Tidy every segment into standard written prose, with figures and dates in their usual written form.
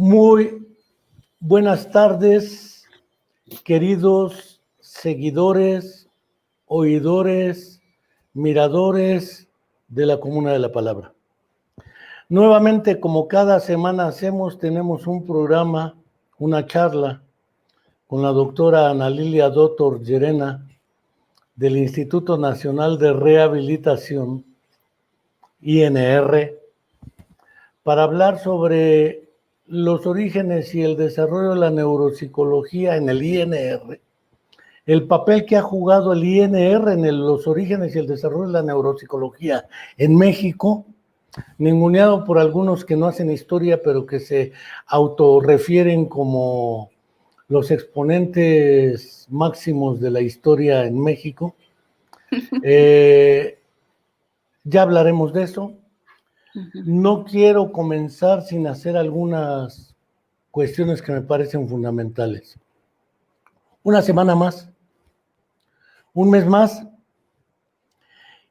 Muy buenas tardes, queridos seguidores, oidores, miradores de la Comuna de la Palabra. Nuevamente, como cada semana hacemos, tenemos un programa, una charla con la doctora Ana Lilia Dottor Llerena del Instituto Nacional de Rehabilitación, INR, para hablar sobre los orígenes y el desarrollo de la neuropsicología en el INR, el papel que ha jugado el INR en los orígenes y el desarrollo de la neuropsicología en México, ninguneado por algunos que no hacen historia, pero que se autorrefieren como los exponentes máximos de la historia en México. Ya hablaremos de eso. No quiero comenzar sin hacer algunas cuestiones que me parecen fundamentales. Una semana más, un mes más,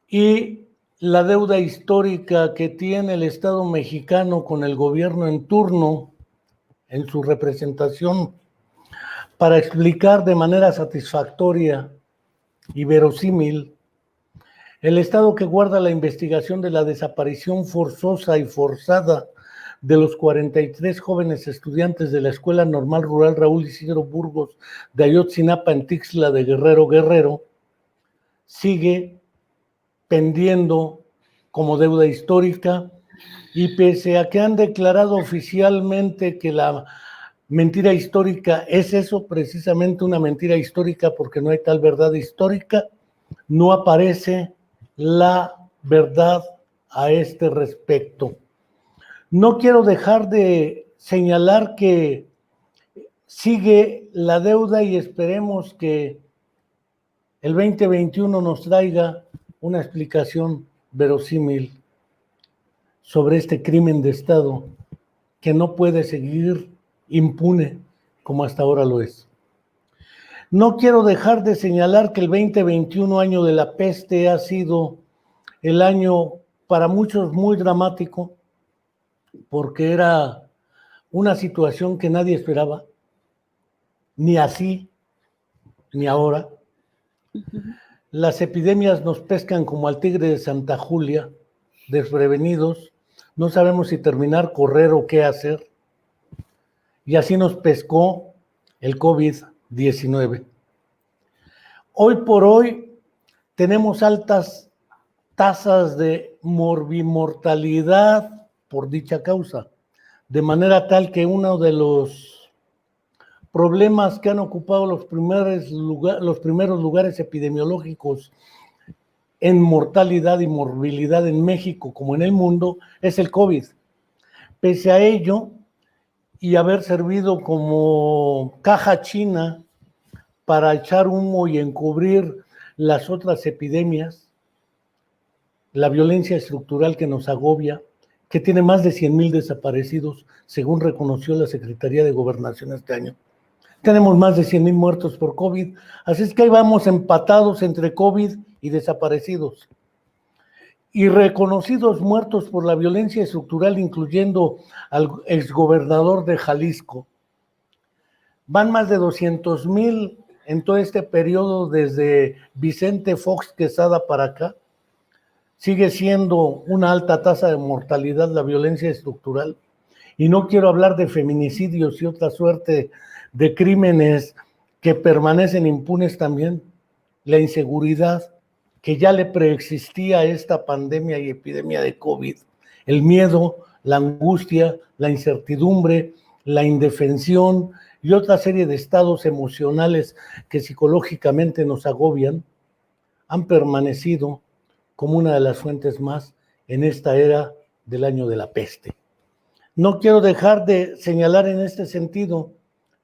y la deuda histórica que tiene el Estado mexicano con el gobierno en turno en su representación para explicar de manera satisfactoria y verosímil el Estado que guarda la investigación de la desaparición forzosa y forzada de los 43 jóvenes estudiantes de la Escuela Normal Rural Raúl Isidro Burgos de Ayotzinapa en Tixla de Guerrero, sigue pendiendo como deuda histórica, y pese a que han declarado oficialmente que la mentira histórica es eso, precisamente una mentira histórica, porque no hay tal verdad histórica, no aparece la verdad a este respecto. No quiero dejar de señalar que sigue la deuda y esperemos que el 2021 nos traiga una explicación verosímil sobre este crimen de Estado que no puede seguir impune como hasta ahora lo es. No quiero dejar de señalar que el 2021, año de la peste, ha sido el año para muchos muy dramático, porque era una situación que nadie esperaba, ni así, ni ahora. Las epidemias nos pescan como al tigre de Santa Julia, desprevenidos, no sabemos si terminar, correr o qué hacer, y así nos pescó el COVID-19. Hoy por hoy tenemos altas tasas de morbimortalidad por dicha causa, de manera tal que uno de los problemas que han ocupado los primeros lugares epidemiológicos en mortalidad y morbilidad en México como en el mundo es el COVID. Pese a ello y haber servido como caja china para echar humo y encubrir las otras epidemias, la violencia estructural que nos agobia, que tiene más de 100,000 desaparecidos, según reconoció la Secretaría de Gobernación este año. Tenemos más de 100,000 muertos por COVID, así es que ahí vamos empatados entre COVID y desaparecidos. Y reconocidos muertos por la violencia estructural, incluyendo al exgobernador de Jalisco. Van más de 200,000 en todo este periodo desde Vicente Fox Quesada para acá. Sigue siendo una alta tasa de mortalidad la violencia estructural. Y no quiero hablar de feminicidios y otra suerte de crímenes que permanecen impunes también. La inseguridad que ya le preexistía a esta pandemia y epidemia de COVID. El miedo, la angustia, la incertidumbre, la indefensión y otra serie de estados emocionales que psicológicamente nos agobian, han permanecido como una de las fuentes más en esta era del año de la peste. No quiero dejar de señalar en este sentido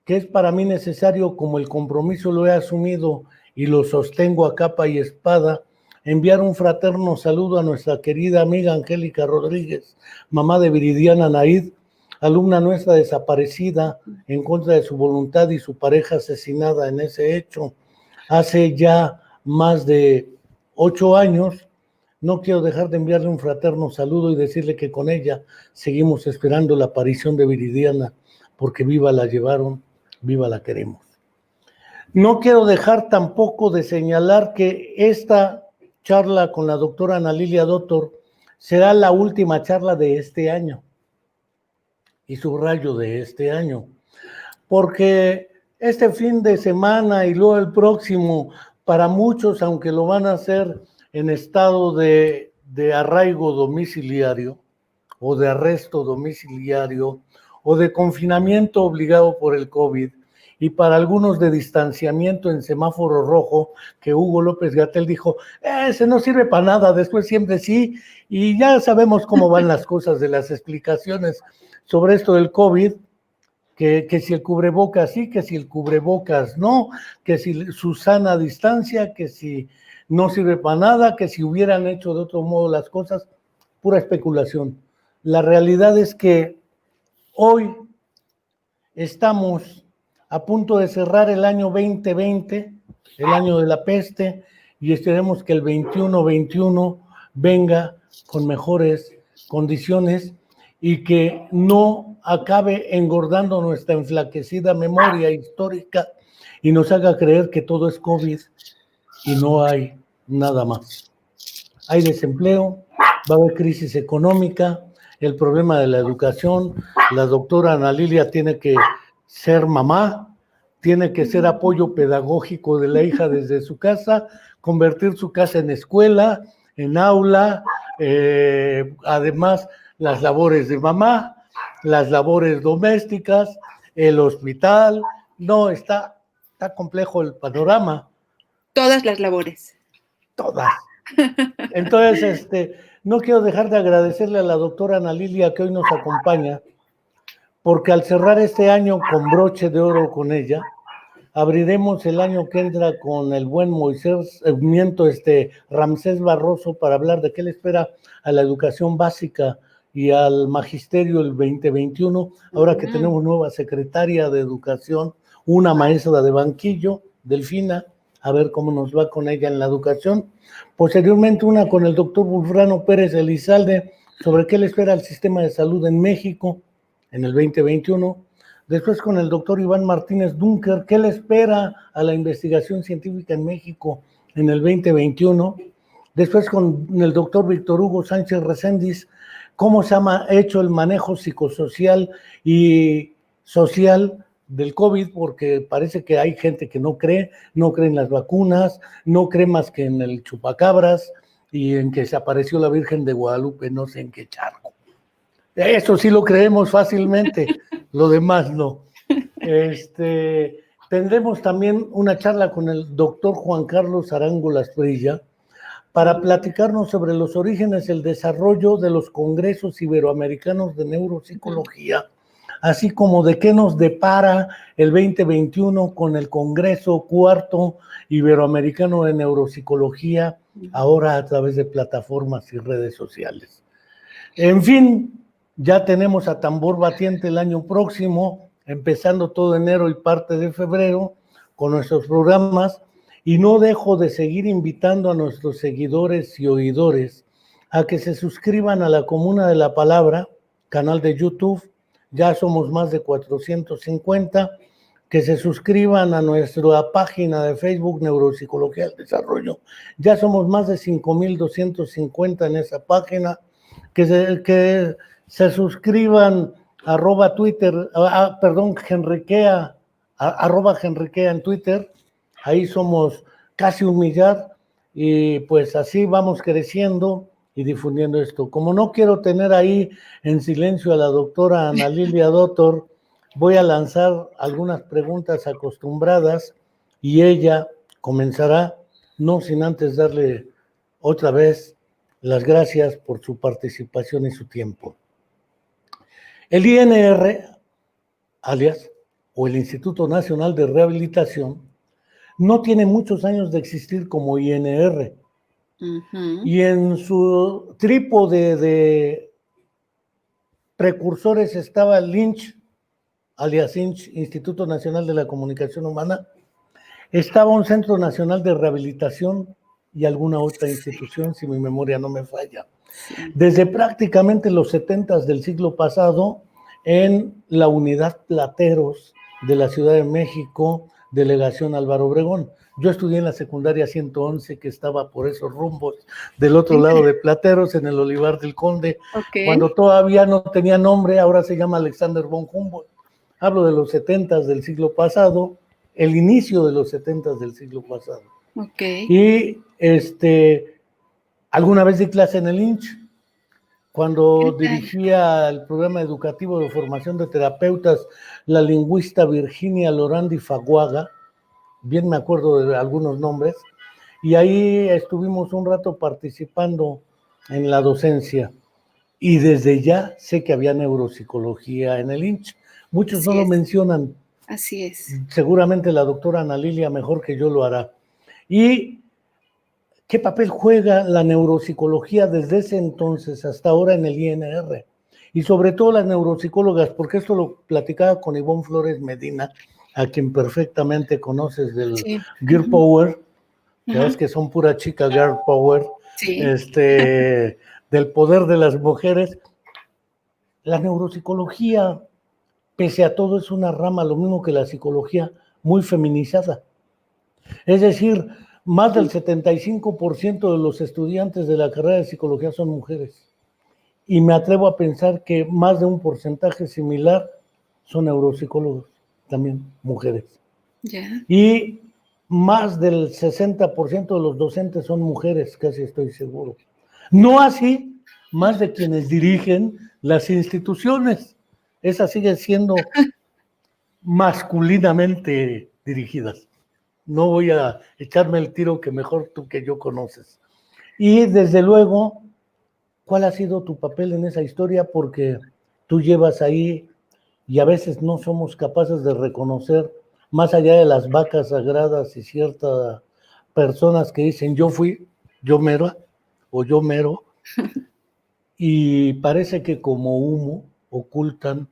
que es para mí necesario, como el compromiso lo he asumido y lo sostengo a capa y espada, enviar un fraterno saludo a nuestra querida amiga Angélica Rodríguez, mamá de Viridiana Naid, alumna nuestra desaparecida en contra de su voluntad y su pareja asesinada en ese hecho hace ya más de 8 años. No quiero dejar de enviarle un fraterno saludo y decirle que con ella seguimos esperando la aparición de Viridiana porque viva la llevaron, viva la queremos. No quiero dejar tampoco de señalar que esta charla con la doctora Ana Lilia Dottor será la última charla de este año, y subrayo de este año, porque este fin de semana y luego el próximo, para muchos, aunque lo van a hacer en estado de arraigo domiciliario o de arresto domiciliario o de confinamiento obligado por el COVID, y para algunos de distanciamiento en semáforo rojo, que Hugo López-Gatell dijo, ese no sirve para nada, después siempre sí, y ya sabemos cómo van las cosas de las explicaciones sobre esto del COVID, que si el cubrebocas sí, que si el cubrebocas no, que si su sana distancia, que si no sirve para nada, que si hubieran hecho de otro modo las cosas, pura especulación. La realidad es que hoy estamos a punto de cerrar el año 2020, el año de la peste, y esperemos que el 21-21 venga con mejores condiciones y que no acabe engordando nuestra enflaquecida memoria histórica y nos haga creer que todo es COVID y no hay nada más. Hay desempleo, va a haber crisis económica, el problema de la educación, la doctora Ana Lilia tiene que ser mamá, tiene que ser apoyo pedagógico de la hija desde su casa, convertir su casa en escuela, en aula, además las labores de mamá, las labores domésticas, el hospital. No, está complejo el panorama. Todas las labores. Todas. Entonces, no quiero dejar de agradecerle a la doctora Ana Lilia que hoy nos acompaña, porque al cerrar este año con broche de oro con ella, abriremos el año que entra con el buen Ramsés Barroso, para hablar de qué le espera a la educación básica y al magisterio el 2021, ahora que tenemos nueva secretaria de educación, una maestra de banquillo, Delfina, a ver cómo nos va con ella en la educación. Posteriormente una con el doctor Wulfrano Pérez Elizalde sobre qué le espera al sistema de salud en México en el 2021. Después con el doctor Iván Martínez Dunker, qué le espera a la investigación científica en México en el 2021. Después con el doctor Víctor Hugo Sánchez Reséndiz, cómo se ha hecho el manejo psicosocial y social del COVID, porque parece que hay gente que no cree en las vacunas, no cree más que en el chupacabras y en que se apareció la Virgen de Guadalupe, no sé en qué charco. Eso sí lo creemos fácilmente, lo demás no. Tendremos también una charla con el doctor Juan Carlos Arango Lasprilla para platicarnos sobre los orígenes, el desarrollo de los congresos iberoamericanos de neuropsicología, así como de qué nos depara el 2021 con el Congreso Cuarto Iberoamericano de Neuropsicología, ahora a través de plataformas y redes sociales. En fin, ya tenemos a tambor batiente el año próximo, empezando todo enero y parte de febrero con nuestros programas, y no dejo de seguir invitando a nuestros seguidores y oidores a que se suscriban a la Comuna de la Palabra, canal de YouTube, ya somos más de 450, que se suscriban a nuestra página de Facebook Neuropsicología del Desarrollo, ya somos más de 5,250 en esa página, que se suscriban arroba Henriquea en Twitter, ahí somos casi 1 millar, y pues así vamos creciendo y difundiendo esto. Como no quiero tener ahí en silencio a la doctora Ana Lilia Dottor, voy a lanzar algunas preguntas acostumbradas y ella comenzará, no sin antes darle otra vez las gracias por su participación y su tiempo. El INR, alias, o el Instituto Nacional de Rehabilitación, no tiene muchos años de existir como INR. Y en su trípode de precursores estaba Lynch, alias INCH, Instituto Nacional de la Comunicación Humana, estaba un Centro Nacional de Rehabilitación y alguna otra institución, si mi memoria no me falla. Desde prácticamente los 70s del siglo pasado, en la unidad Plateros de la Ciudad de México, delegación Álvaro Obregón. Yo estudié en la secundaria 111, que estaba por esos rumbos del otro lado de Plateros, en el Olivar del Conde, cuando todavía no tenía nombre, ahora se llama Alexander von Humboldt. Hablo de los 70s del siglo pasado, el inicio de los 70s del siglo pasado. Y alguna vez di clase en el INCH, cuando dirigía el programa educativo de formación de terapeutas, la lingüista Virginia Lorandi Faguaga, bien me acuerdo de algunos nombres, y ahí estuvimos un rato participando en la docencia. Y desde ya sé que había neuropsicología en el INCH. Muchos no lo mencionan. Así es. Seguramente la doctora Ana Lilia mejor que yo lo hará. ¿Y qué papel juega la neuropsicología desde ese entonces hasta ahora en el INR? Y sobre todo las neuropsicólogas, porque esto lo platicaba con Ivonne Flores Medina, a quien perfectamente conoces del Girl Power, ¿sabes? Que son pura chica Girl Power, del poder de las mujeres. La neuropsicología, pese a todo, es una rama, lo mismo que la psicología, muy feminizada. Es decir, más del 75% de los estudiantes de la carrera de psicología son mujeres. Y me atrevo a pensar que más de un porcentaje similar son neuropsicólogos, también mujeres. Y más del 60% de los docentes son mujeres, casi estoy seguro. No así más de quienes dirigen las instituciones. Esas siguen siendo masculinamente dirigidas. No voy a echarme el tiro que mejor tú que yo conoces. Y desde luego, ¿cuál ha sido tu papel en esa historia? Porque tú llevas ahí y a veces no somos capaces de reconocer, más allá de las vacas sagradas y ciertas personas que dicen yo fui, yo mero, o yo mero, y parece que como humo ocultan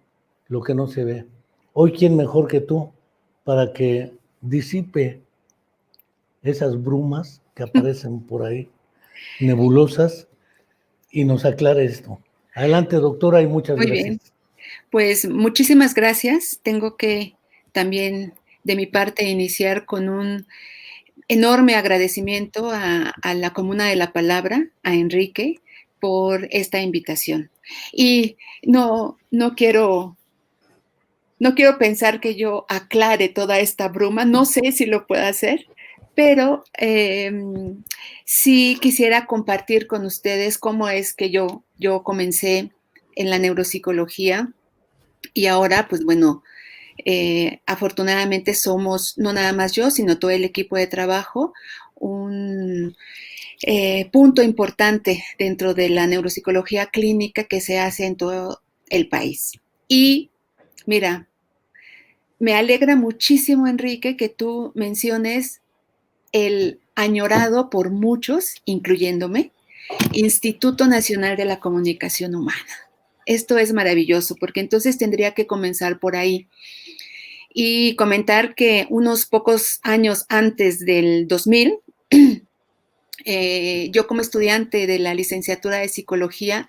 lo que no se ve. Hoy, ¿quién mejor que tú para que disipe esas brumas que aparecen por ahí, nebulosas, y nos aclare esto? Adelante, doctora, y muchas gracias. Muy bien. Pues muchísimas gracias. Tengo que también de mi parte iniciar con un enorme agradecimiento a la Comuna de la Palabra, a Enrique, por esta invitación. Y no quiero pensar que yo aclare toda esta bruma, no sé si lo puedo hacer, pero sí quisiera compartir con ustedes cómo es que yo comencé en la neuropsicología y ahora, pues bueno, afortunadamente somos, no nada más yo, sino todo el equipo de trabajo, un punto importante dentro de la neuropsicología clínica que se hace en todo el país. Y mira, me alegra muchísimo, Enrique, que tú menciones el añorado por muchos, incluyéndome, Instituto Nacional de la Comunicación Humana. Esto es maravilloso, porque entonces tendría que comenzar por ahí y comentar que unos pocos años antes del 2000, yo como estudiante de la licenciatura de psicología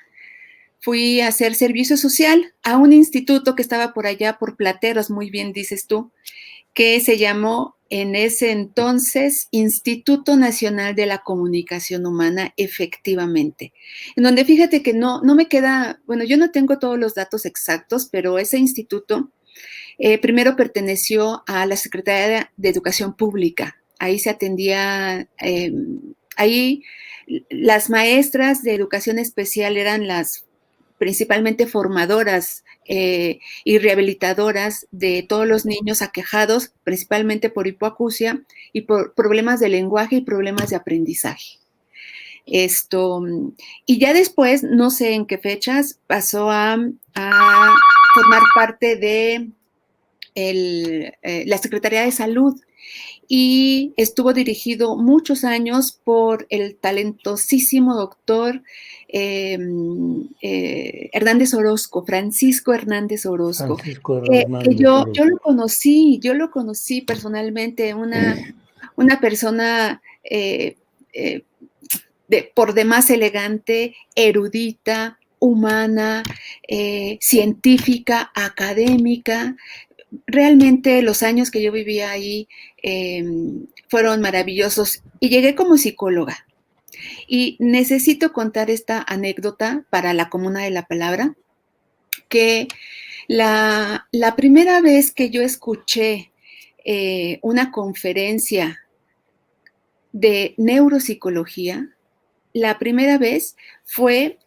fui a hacer servicio social a un instituto que estaba por allá por Plateros, muy bien dices tú, que se llamó en ese entonces Instituto Nacional de la Comunicación Humana, efectivamente. En donde fíjate que no me queda, bueno, yo no tengo todos los datos exactos, pero ese instituto primero perteneció a la Secretaría de Educación Pública. Ahí se atendía, ahí las maestras de educación especial eran las principalmente formadoras y rehabilitadoras de todos los niños aquejados, principalmente por hipoacusia y por problemas de lenguaje y problemas de aprendizaje. Y ya después, no sé en qué fechas, pasó a formar parte de la Secretaría de Salud y estuvo dirigido muchos años por el talentosísimo doctor Hernández Orozco, Francisco Hernández Orozco. Que yo lo conocí personalmente, una persona por demás elegante, erudita, humana, científica, académica. Realmente los años que yo vivía ahí fueron maravillosos y llegué como psicóloga. Y necesito contar esta anécdota para la Comuna de la Palabra, que la primera vez que yo escuché una conferencia de neuropsicología, la primera vez fue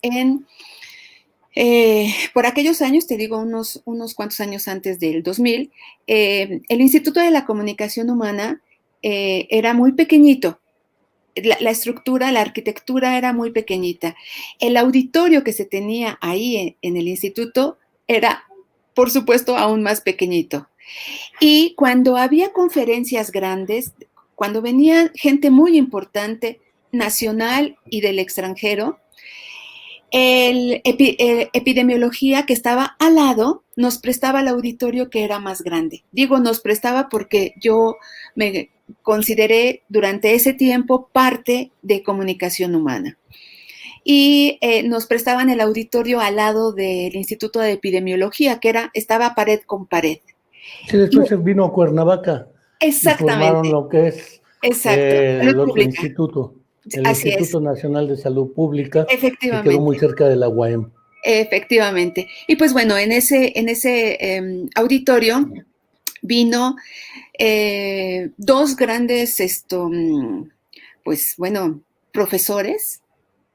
por aquellos años, te digo, unos cuantos años antes del 2000, el Instituto de la Comunicación Humana era muy pequeñito. La estructura, la arquitectura era muy pequeñita. El auditorio que se tenía ahí en el instituto era, por supuesto, aún más pequeñito. Y cuando había conferencias grandes, cuando venía gente muy importante, nacional y del extranjero, epidemiología que estaba al lado nos prestaba el auditorio que era más grande. Digo nos prestaba porque yo me consideré durante ese tiempo parte de comunicación humana. Y nos prestaban el auditorio al lado del Instituto de Epidemiología, que estaba pared con pared. Sí, después se vino a Cuernavaca. Exactamente. Y formaron lo que es el otro pública. instituto, el Así Instituto es. Nacional de Salud Pública, que quedó muy Efectivamente. cerca de la UAM. Efectivamente. Y pues bueno, en ese auditorio vino dos grandes, pues bueno, profesores,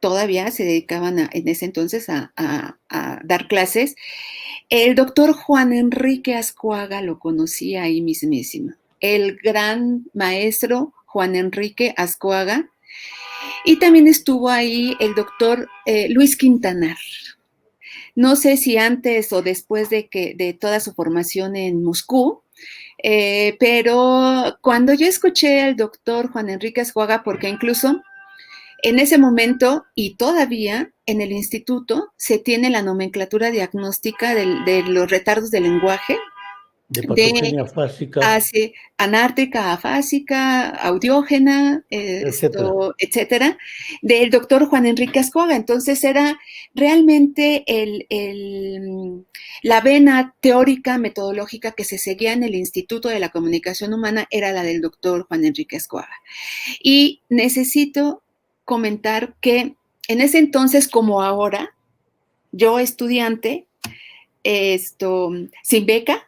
todavía se dedicaban en ese entonces a dar clases. El doctor Juan Enrique Azcóaga lo conocía ahí mismísimo. El gran maestro Juan Enrique Azcóaga. Y también estuvo ahí el doctor Luis Quintanar. No sé si antes o después de toda su formación en Moscú, pero cuando yo escuché al doctor Juan Enrique Azcóaga, porque incluso en ese momento y todavía en el instituto se tiene la nomenclatura diagnóstica de los retardos del lenguaje, de patogenia fásica, anártrica, afásica, audiógena, etcétera, del doctor Juan Enrique Azcóaga. Entonces era realmente la vena teórica, metodológica que se seguía en el Instituto de la Comunicación Humana era la del doctor Juan Enrique Azcóaga. Y necesito comentar que en ese entonces, como ahora, yo estudiante, sin beca,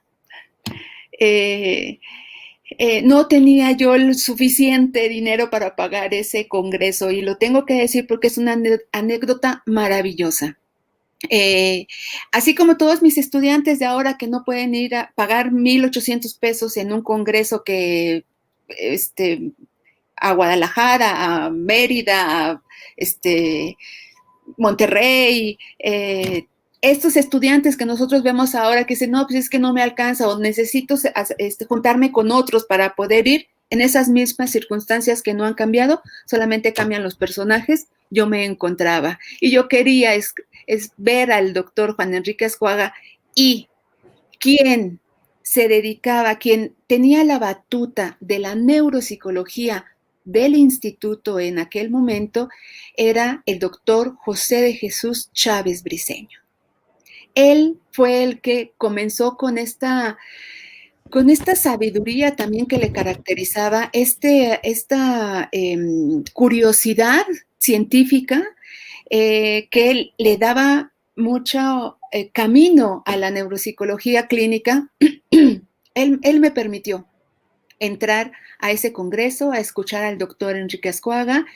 no tenía yo el suficiente dinero para pagar ese congreso y lo tengo que decir porque es una anécdota maravillosa. Así como todos mis estudiantes de ahora que no pueden ir a pagar 1,800 pesos en un congreso que a Guadalajara, a Mérida, a Monterrey, estos estudiantes que nosotros vemos ahora que dicen, no, pues es que no me alcanza o necesito juntarme con otros para poder ir en esas mismas circunstancias que no han cambiado, solamente cambian los personajes, yo me encontraba. Y yo quería es ver al doctor Juan Enrique Azcóaga y quien se dedicaba, quien tenía la batuta de la neuropsicología del instituto en aquel momento, era el doctor José de Jesús Chávez Briceño. Él fue el que comenzó con esta sabiduría también que le caracterizaba, esta curiosidad científica que él le daba mucho camino a la neuropsicología clínica. Él me permitió entrar a ese congreso, a escuchar al doctor Enrique Azcóaga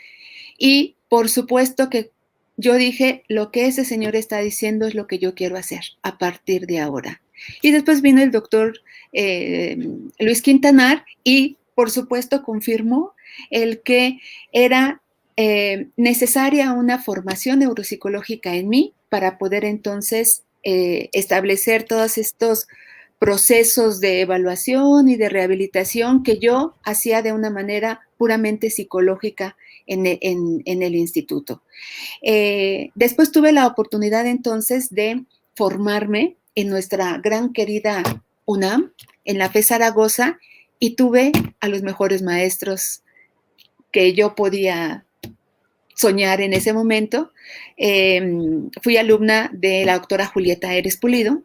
y por supuesto que yo dije, lo que ese señor está diciendo es lo que yo quiero hacer a partir de ahora. Y después vino el doctor Luis Quintanar y por supuesto confirmó el que era necesaria una formación neuropsicológica en mí para poder entonces establecer todos estos procesos de evaluación y de rehabilitación que yo hacía de una manera puramente psicológica en el instituto. Después tuve la oportunidad entonces de formarme en nuestra gran querida UNAM, en la FE Zaragoza, y tuve a los mejores maestros que yo podía soñar en ese momento. Fui alumna de la doctora Julieta Eres Pulido,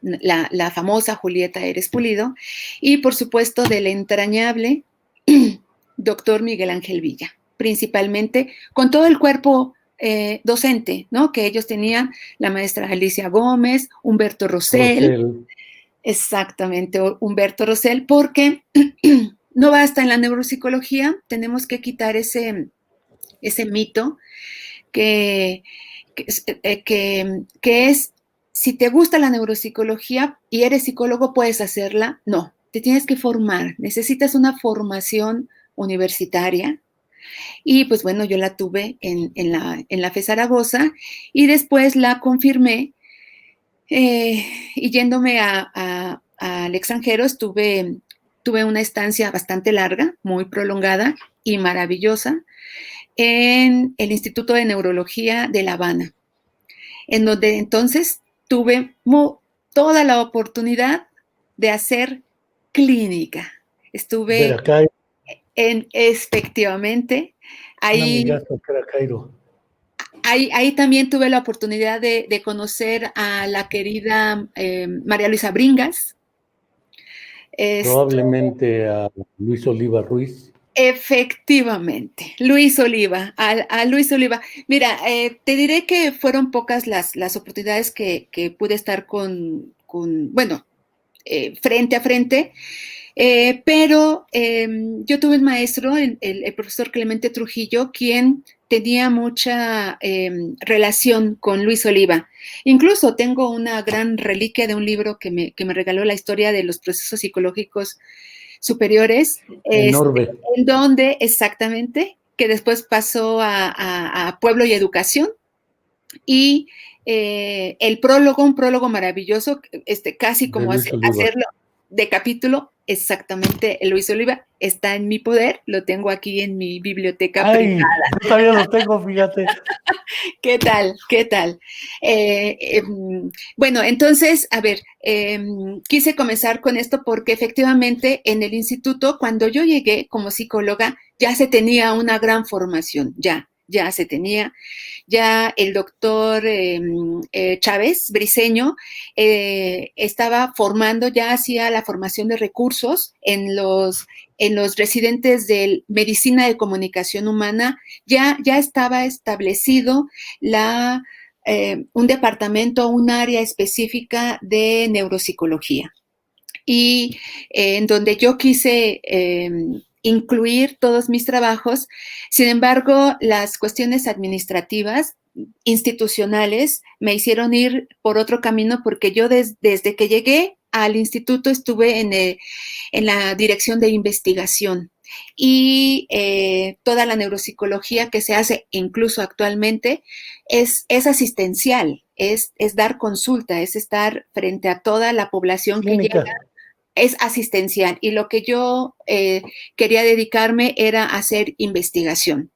la famosa Julieta Eres Pulido, y por supuesto del entrañable doctor Miguel Ángel Villa, principalmente con todo el cuerpo docente, ¿no? Que ellos tenían, la maestra Alicia Gómez, Humberto Rosell. Exactamente, Humberto Rosell, porque no basta en la neuropsicología, tenemos que quitar ese mito que es, si te gusta la neuropsicología y eres psicólogo, puedes hacerla. No, te tienes que formar, necesitas una formación universitaria. Y pues bueno, yo la tuve en la FE Zaragoza y después la confirmé y yéndome al extranjero tuve una estancia bastante larga, muy prolongada y maravillosa en el Instituto de Neurología de La Habana, en donde entonces tuve toda la oportunidad de hacer clínica. Estuve efectivamente ahí. Ahí también tuve la oportunidad de conocer a la querida María Luisa Bringas. Probablemente a Luis Oliva Ruiz. Efectivamente, Luis Oliva, a Luis Oliva. Mira, te diré que fueron pocas las oportunidades que pude estar con bueno, frente a frente, pero yo tuve un maestro, el profesor Clemente Trujillo, quien tenía mucha relación con Luis Oliva. Incluso tengo una gran reliquia de un libro que me regaló, la historia de los procesos psicológicos superiores, en donde exactamente, que después pasó a Pueblo y Educación, y el prólogo, un prólogo maravilloso, casi como hacerlo de capítulo, exactamente, Luis Oliva, está en mi poder, lo tengo aquí en mi biblioteca privada. Yo todavía lo tengo, fíjate. ¿Qué tal? ¿Qué tal? Bueno, entonces, a ver, quise comenzar con esto porque efectivamente en el instituto, cuando yo llegué como psicóloga, ya se tenía una gran formación, ya se tenía. Ya el doctor Chávez Briceño estaba formando, ya hacía la formación de recursos en los residentes de Medicina de Comunicación Humana, ya estaba establecido un departamento, un área específica de neuropsicología. Y en donde yo quise incluir todos mis trabajos. Sin embargo, las cuestiones administrativas, institucionales, me hicieron ir por otro camino porque yo desde que llegué al instituto estuve en la dirección de investigación y toda la neuropsicología que se hace incluso actualmente es asistencial, es dar consulta, es estar frente a toda la población clínica. Que llega. Es asistencial y lo que yo quería dedicarme era a hacer investigación.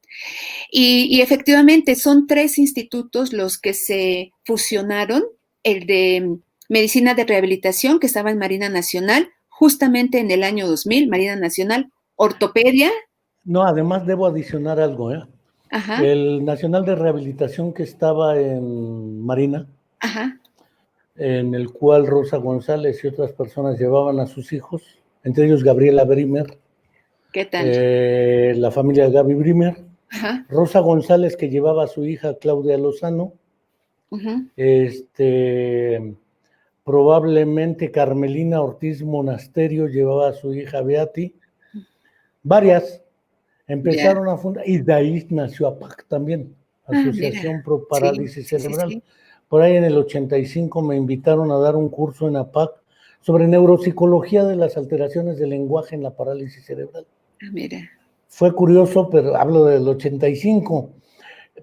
Y efectivamente son 3 institutos los que se fusionaron, el de Medicina de Rehabilitación, que estaba en Marina Nacional, justamente en el año 2000, Marina Nacional, Ortopedia. No, además debo adicionar algo, ¿eh? Ajá. El Nacional de Rehabilitación que estaba en Marina, ajá, en el cual Rosa González y otras personas llevaban a sus hijos, entre ellos Gabriela Brimer. ¿Qué tal? La familia Gaby Brimer. Ajá. Rosa González, que llevaba a su hija Claudia Lozano. Uh-huh. Probablemente Carmelina Ortiz Monasterio llevaba a su hija Beati. Varias empezaron a fundar, y de ahí nació APAC también, Asociación Pro Parálisis Cerebral. Sí. Por ahí en el 85 me invitaron a dar un curso en APAC sobre neuropsicología de las alteraciones del lenguaje en la parálisis cerebral. Mira. Fue curioso, pero hablo del 85.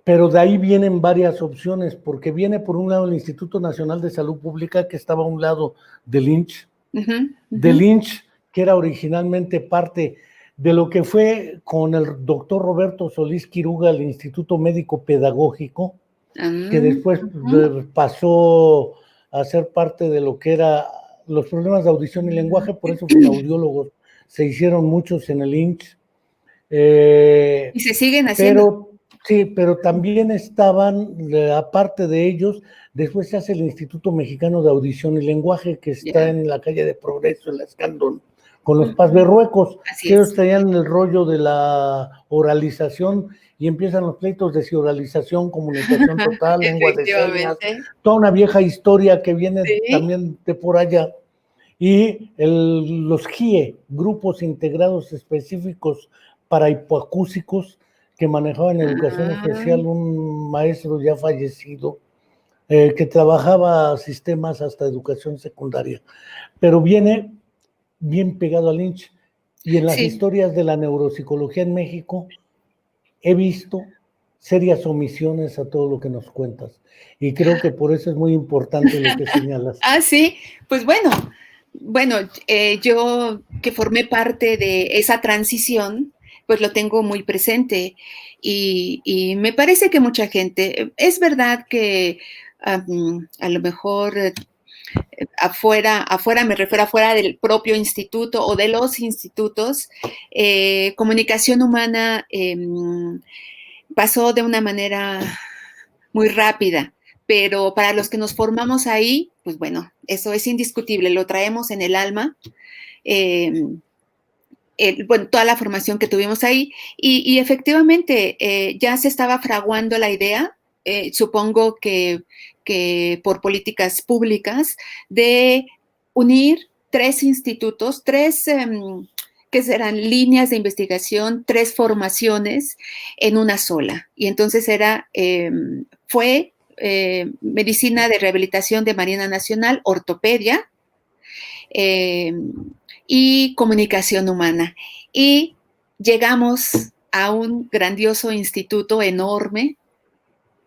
Pero de ahí vienen varias opciones, porque viene por un lado el Instituto Nacional de Salud Pública, que estaba a un lado del INCH, del INCH, que era originalmente parte de lo que fue con el doctor Roberto Solís Quiruga, el Instituto Médico Pedagógico, que después pasó a ser parte de lo que era los problemas de audición y lenguaje, por eso audiólogos se hicieron muchos en el INCH. Y se siguen haciendo. Pero Sí, pero también estaban, aparte de ellos, después se hace el Instituto Mexicano de Audición y Lenguaje, que está Ya. en la calle de Progreso, en la Escandón, con los Paz Berruecos, Así que ellos es. traían el rollo de la oralización y empiezan los pleitos de si oralización, comunicación total, lengua de señas, Efectivamente. toda una vieja historia que viene Sí. también de por allá. Y los GIE, grupos integrados específicos para hipoacúsicos, que manejaba en educación Ah, especial un maestro ya fallecido, que trabajaba sistemas hasta educación secundaria, pero viene bien pegado al Lynch. Y en las sí. historias de la neuropsicología en México he visto serias omisiones a todo lo que nos cuentas. Y creo que por eso es muy importante lo que señalas. Ah, sí. Pues bueno, yo que formé parte de esa transición, pues lo tengo muy presente y me parece que mucha gente, es verdad que a lo mejor afuera me refiero afuera del propio instituto o de los institutos, comunicación humana pasó de una manera muy rápida, pero para los que nos formamos ahí, pues bueno, eso es indiscutible, lo traemos en el alma. Eh, bueno, toda la formación que tuvimos ahí y efectivamente ya se estaba fraguando la idea, supongo que por políticas públicas, de unir tres institutos, que serán líneas de investigación, tres formaciones en una sola. Y entonces fue medicina de rehabilitación de Marina Nacional, ortopedia, eh, y comunicación humana. Y llegamos a un grandioso instituto enorme,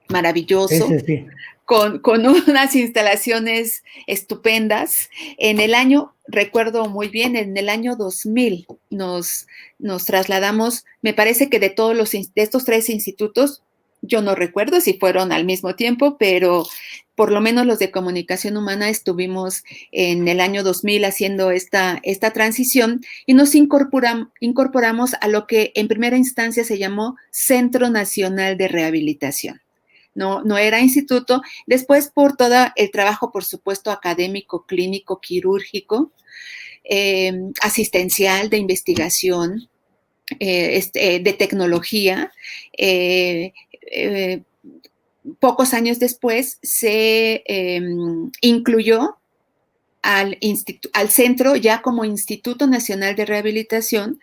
maravilloso, Ese sí. con unas instalaciones estupendas. En el año, recuerdo muy bien, en el año 2000 nos trasladamos, me parece que de estos tres institutos, yo no recuerdo si fueron al mismo tiempo, pero por lo menos los de comunicación humana estuvimos en el año 2000 haciendo esta transición y nos incorporamos a lo que en primera instancia se llamó Centro Nacional de Rehabilitación. No era instituto. Después, por todo el trabajo, por supuesto, académico, clínico, quirúrgico, asistencial, de investigación, de tecnología, eh, eh, pocos años después se incluyó al centro ya como Instituto Nacional de Rehabilitación,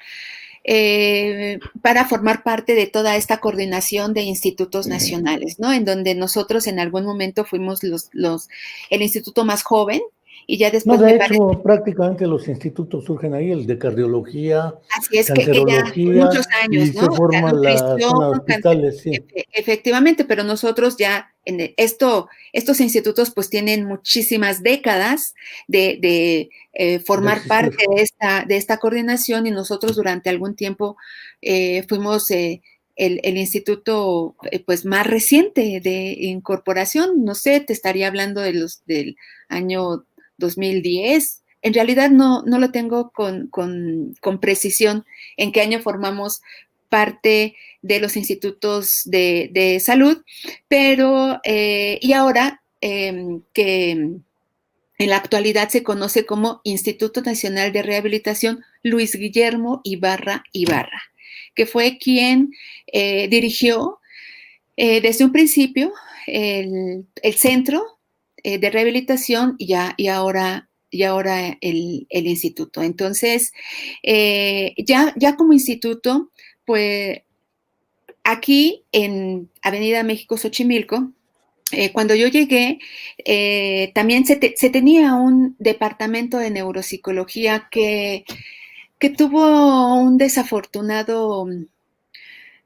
para formar parte de toda esta coordinación de institutos nacionales, ¿no? En donde nosotros en algún momento fuimos el instituto más joven y ya No, después me de parece, hecho, prácticamente los institutos surgen ahí, el de cardiología, así es que ya cancerología, muchos años, y ¿no? se O sea, forma la nutrición, zona de hospitales, sí. efectivamente, pero nosotros ya estos institutos pues tienen muchísimas décadas de De formar existir. parte de esta coordinación y nosotros durante algún tiempo fuimos el instituto pues más reciente de incorporación, no sé, te estaría hablando del año 2010. En realidad no lo tengo con precisión en qué año formamos parte de los institutos de salud, pero y ahora que en la actualidad se conoce como Instituto Nacional de Rehabilitación Luis Guillermo Ibarra, que fue quien dirigió desde un principio el centro de rehabilitación y ahora el instituto. Entonces, ya como instituto, pues aquí en Avenida México Xochimilco, cuando yo llegué, también se tenía un departamento de neuropsicología que tuvo un desafortunado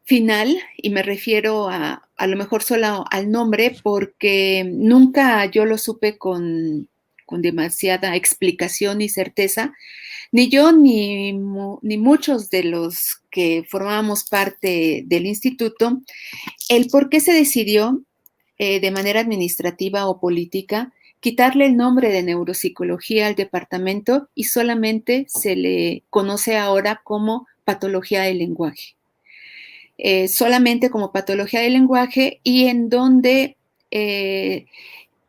final, y me refiero a lo mejor solo al nombre, porque nunca yo lo supe con demasiada explicación y certeza, ni yo ni muchos de los que formábamos parte del instituto, el por qué se decidió de manera administrativa o política quitarle el nombre de neuropsicología al departamento y solamente se le conoce ahora como patología del lenguaje. solamente como patología del lenguaje y en donde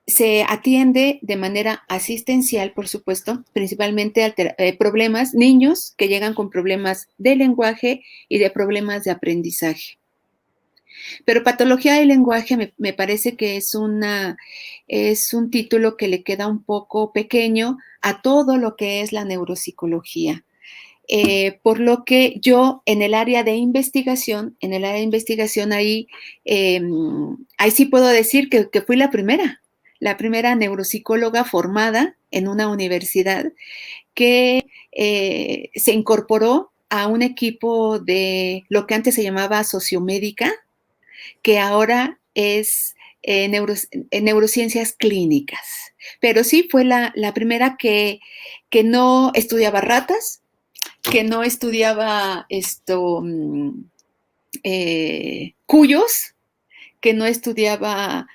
se atiende de manera asistencial, por supuesto, principalmente problemas, niños que llegan con problemas de lenguaje y de problemas de aprendizaje. Pero patología del lenguaje me parece que es un título que le queda un poco pequeño a todo lo que es la neuropsicología. Por lo que yo en el área de investigación ahí sí puedo decir que fui la primera neuropsicóloga formada en una universidad que se incorporó a un equipo de lo que antes se llamaba sociomédica, que ahora es neurociencias clínicas. Pero sí fue la primera que no estudiaba ratas, que no estudiaba cuyos, que no estudiaba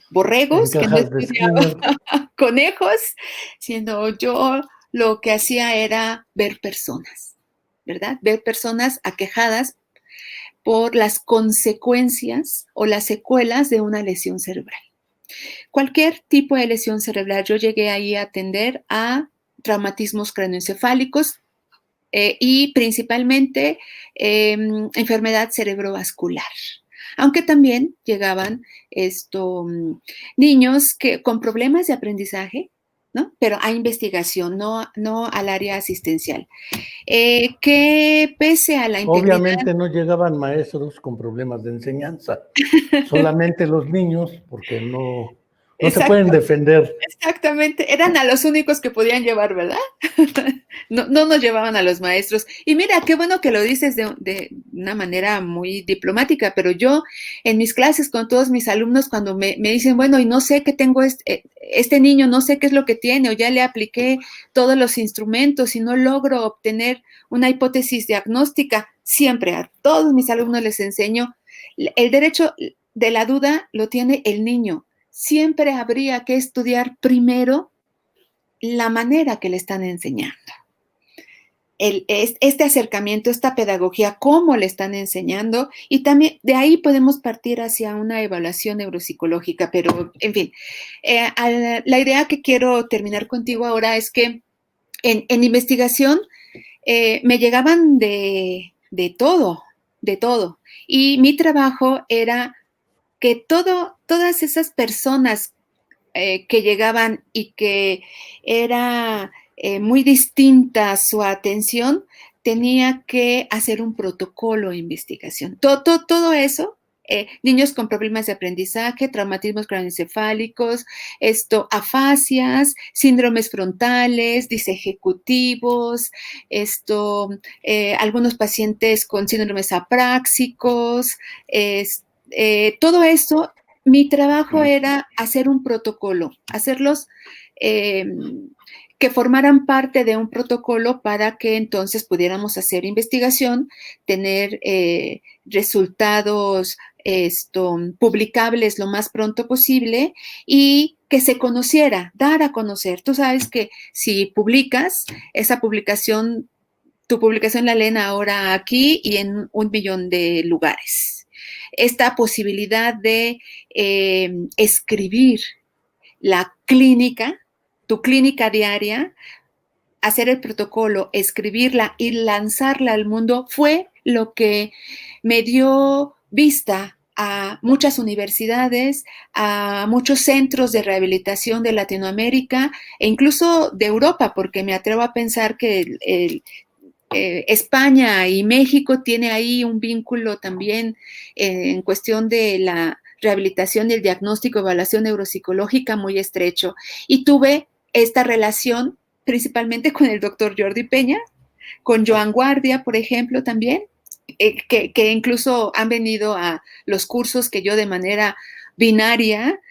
borregos, que no estudiaba conejos, sino yo lo que hacía era ver personas, ¿verdad? Ver personas aquejadas por las consecuencias o las secuelas de una lesión cerebral. Cualquier tipo de lesión cerebral, yo llegué ahí a atender a traumatismos craneoencefálicos y principalmente enfermedad cerebrovascular. Aunque también llegaban niños con problemas de aprendizaje, ¿no? Pero a investigación, no al área asistencial. Que pese a la integridad... Obviamente no llegaban maestros con problemas de enseñanza, solamente los niños, porque no se pueden defender. Exactamente, eran a los únicos que podían llevar, ¿verdad? No nos llevaban a los maestros. Y mira, qué bueno que lo dices de una manera muy diplomática, pero yo en mis clases con todos mis alumnos, cuando me dicen, bueno, y no sé qué tengo este niño, no sé qué es lo que tiene, o ya le apliqué todos los instrumentos y no logro obtener una hipótesis diagnóstica, siempre a todos mis alumnos les enseño, el derecho de la duda lo tiene el niño. Siempre habría que estudiar primero la manera que le están enseñando. Este acercamiento, esta pedagogía, cómo le están enseñando, y también de ahí podemos partir hacia una evaluación neuropsicológica, pero en fin, la idea que quiero terminar contigo ahora es que en investigación me llegaban de todo, y mi trabajo era que todas esas personas que llegaban y que era muy distinta su atención, tenía que hacer un protocolo de investigación. Todo eso, niños con problemas de aprendizaje, traumatismos craneoencefálicos, afasias, síndromes frontales, disejecutivos, algunos pacientes con síndromes apráxicos, todo eso. Mi trabajo era hacer un protocolo, hacerlos que formaran parte de un protocolo para que entonces pudiéramos hacer investigación, tener resultados publicables lo más pronto posible y que se conociera, dar a conocer. Tú sabes que si publicas, esa publicación, tu publicación la leen ahora aquí y en 1 millón de lugares. Esta posibilidad de escribir la clínica, tu clínica diaria, hacer el protocolo, escribirla y lanzarla al mundo fue lo que me dio vista a muchas universidades, a muchos centros de rehabilitación de Latinoamérica e incluso de Europa, porque me atrevo a pensar que España y México tiene ahí un vínculo también en cuestión de la rehabilitación y el diagnóstico, evaluación neuropsicológica muy estrecho. Y tuve esta relación principalmente con el doctor Jordi Peña, con Joan Guardia, por ejemplo, también, que incluso han venido a los cursos que yo de manera binaria,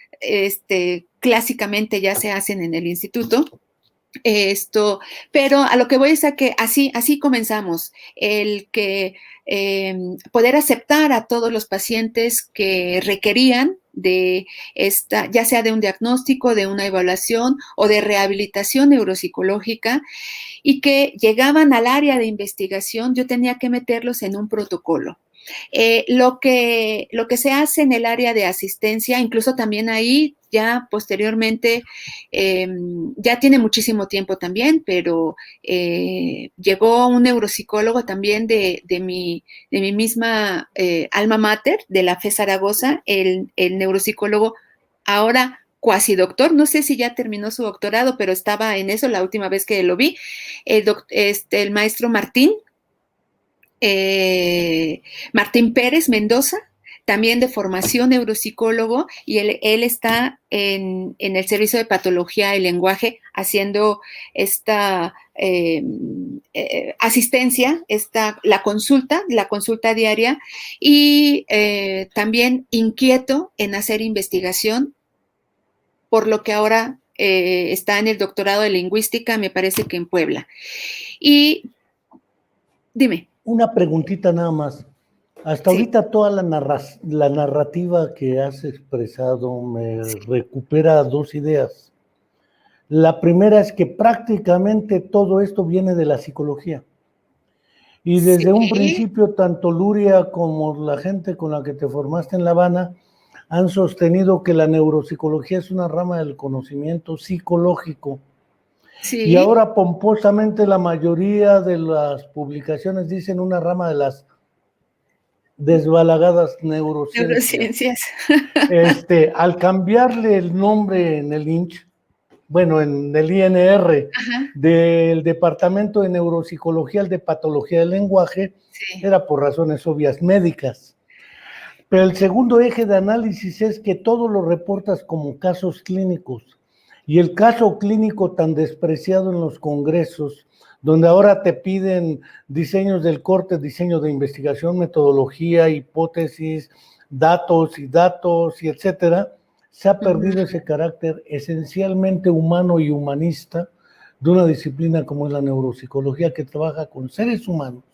clásicamente ya se hacen en el instituto. Pero a lo que voy es a que así comenzamos, el que poder aceptar a todos los pacientes que requerían de ya sea de un diagnóstico, de una evaluación o de rehabilitación neuropsicológica y que llegaban al área de investigación, yo tenía que meterlos en un protocolo. Lo que se hace en el área de asistencia, incluso también ahí, ya posteriormente, ya tiene muchísimo tiempo también, pero llegó un neuropsicólogo también de mi misma alma mater, de la FE Zaragoza, el neuropsicólogo ahora cuasi doctor, no sé si ya terminó su doctorado, pero estaba en eso la última vez que lo vi, el maestro Martín Pérez Mendoza, también de formación neuropsicólogo, y él está en el servicio de patología del lenguaje haciendo esta asistencia, la consulta diaria, y también inquieto en hacer investigación, por lo que ahora está en el doctorado de lingüística, me parece que en Puebla. Y dime. Una preguntita nada más. Hasta Sí. ahorita toda la narrativa que has expresado me recupera dos ideas. La primera es que prácticamente todo esto viene de la psicología. Y desde un principio, tanto Luria como la gente con la que te formaste en La Habana han sostenido que la neuropsicología es una rama del conocimiento psicológico. Sí. Y ahora pomposamente la mayoría de las publicaciones dicen una rama de las desbalagadas neurociencias. Al cambiarle el nombre en el INCH, bueno, en el INR, ajá, del Departamento de Neuropsicología al de Patología del Lenguaje, sí, era por razones obvias médicas. Pero el segundo eje de análisis es que todo lo reportas como casos clínicos. Y el caso clínico tan despreciado en los congresos, donde ahora te piden diseños del corte, diseño de investigación, metodología, hipótesis, datos y etcétera, se ha perdido ese carácter esencialmente humano y humanista de una disciplina como es la neuropsicología, que trabaja con seres humanos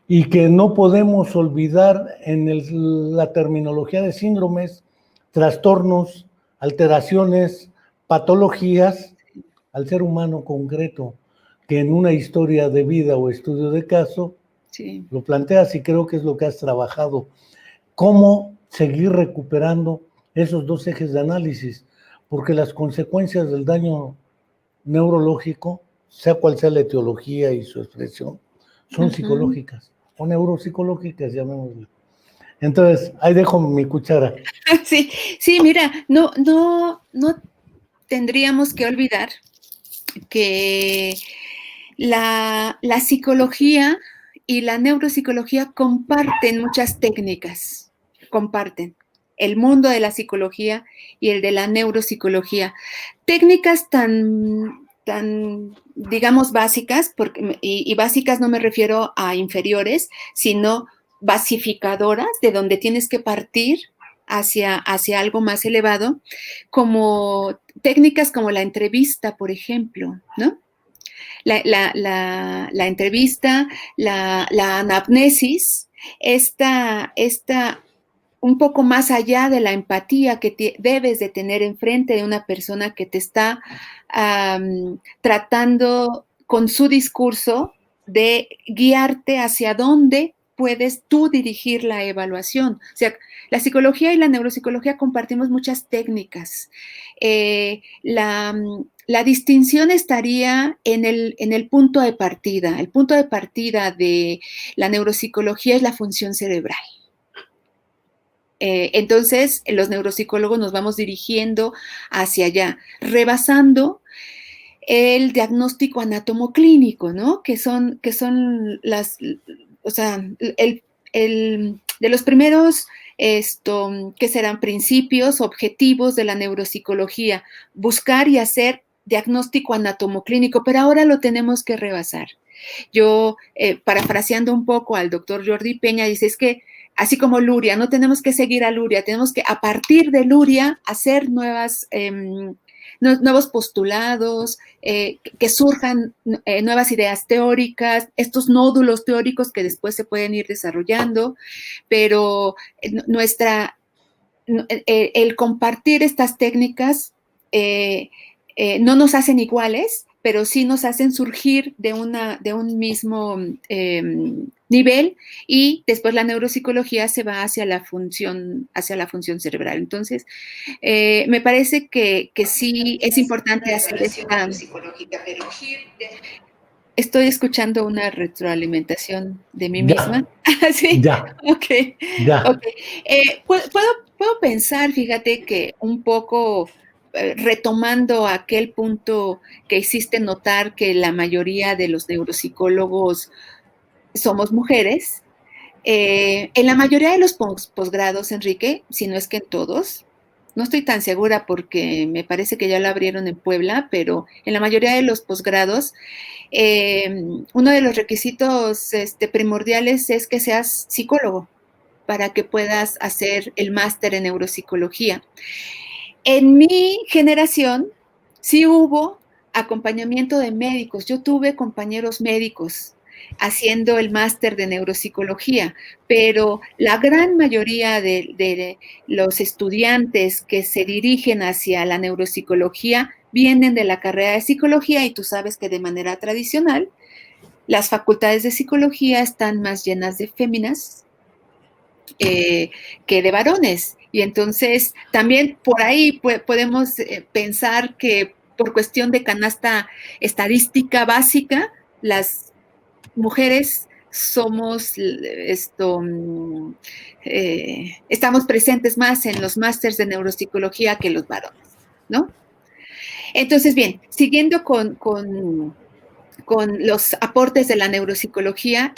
y que no podemos olvidar en la terminología de síndromes, trastornos, alteraciones, patologías, al ser humano concreto, que en una historia de vida o estudio de caso, sí, lo planteas, y creo que es lo que has trabajado. ¿Cómo seguir recuperando esos dos ejes de análisis? Porque las consecuencias del daño neurológico, sea cual sea la etiología y su expresión, son psicológicas o neuropsicológicas, llamémoslo. Entonces, ahí dejo mi cuchara. Sí, sí, mira, no tendríamos que olvidar que la psicología y la neuropsicología comparten muchas técnicas, comparten el mundo de la psicología y el de la neuropsicología. Técnicas tan digamos, básicas, y básicas no me refiero a inferiores, sino basificadoras, de donde tienes que partir hacia algo más elevado, como técnicas como la entrevista, por ejemplo, ¿no? La entrevista, la anamnesis, esta un poco más allá de la empatía que debes de tener enfrente de una persona que te está tratando con su discurso de guiarte hacia dónde puedes tú dirigir la evaluación. O sea, la psicología y la neuropsicología compartimos muchas técnicas. La distinción estaría en el punto de partida. El punto de partida de la neuropsicología es la función cerebral. Entonces, los neuropsicólogos nos vamos dirigiendo hacia allá, rebasando el diagnóstico anatomoclínico, ¿no? Que son las, o sea, de los primeros, que serán principios, objetivos de la neuropsicología, buscar y hacer diagnóstico anatomoclínico, pero ahora lo tenemos que rebasar. Yo, parafraseando un poco al doctor Jordi Peña, dice, es que así como Luria, no tenemos que seguir a Luria, tenemos que a partir de Luria hacer nuevos postulados, que surjan nuevas ideas teóricas, estos nódulos teóricos que después se pueden ir desarrollando, pero el compartir estas técnicas no nos hacen iguales, pero sí nos hacen surgir de un mismo nivel, y después la neuropsicología se va hacia la función cerebral. Entonces, me parece que sí es importante hacer esta... Estoy escuchando una retroalimentación de mí misma. Sí, Ya, ok. ya. Puedo pensar, fíjate, que un poco retomando aquel punto que hiciste notar, que la mayoría de los neuropsicólogos somos mujeres. En la mayoría de los posgrados, Enrique, si no es que en todos, no estoy tan segura porque me parece que ya lo abrieron en Puebla, pero en la mayoría de los posgrados, uno de los requisitos primordiales es que seas psicólogo para que puedas hacer el máster en neuropsicología. En mi generación sí hubo acompañamiento de médicos. Yo tuve compañeros médicos haciendo el máster de neuropsicología, pero la gran mayoría de los estudiantes que se dirigen hacia la neuropsicología vienen de la carrera de psicología, y tú sabes que de manera tradicional las facultades de psicología están más llenas de féminas que de varones. Y entonces también por ahí podemos pensar que por cuestión de canasta estadística básica, las mujeres somos estamos presentes más en los másters de neuropsicología que los varones, ¿no? Entonces, bien, siguiendo con los aportes de la neuropsicología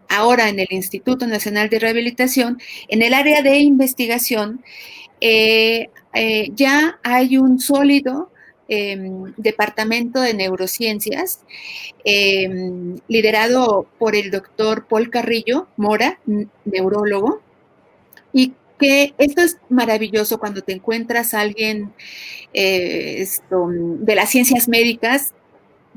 ahora en el Instituto Nacional de Rehabilitación, en el área de investigación, ya hay un sólido departamento de neurociencias liderado por el doctor Paul Carrillo Mora, neurólogo, y que esto es maravilloso cuando te encuentras a alguien de las ciencias médicas,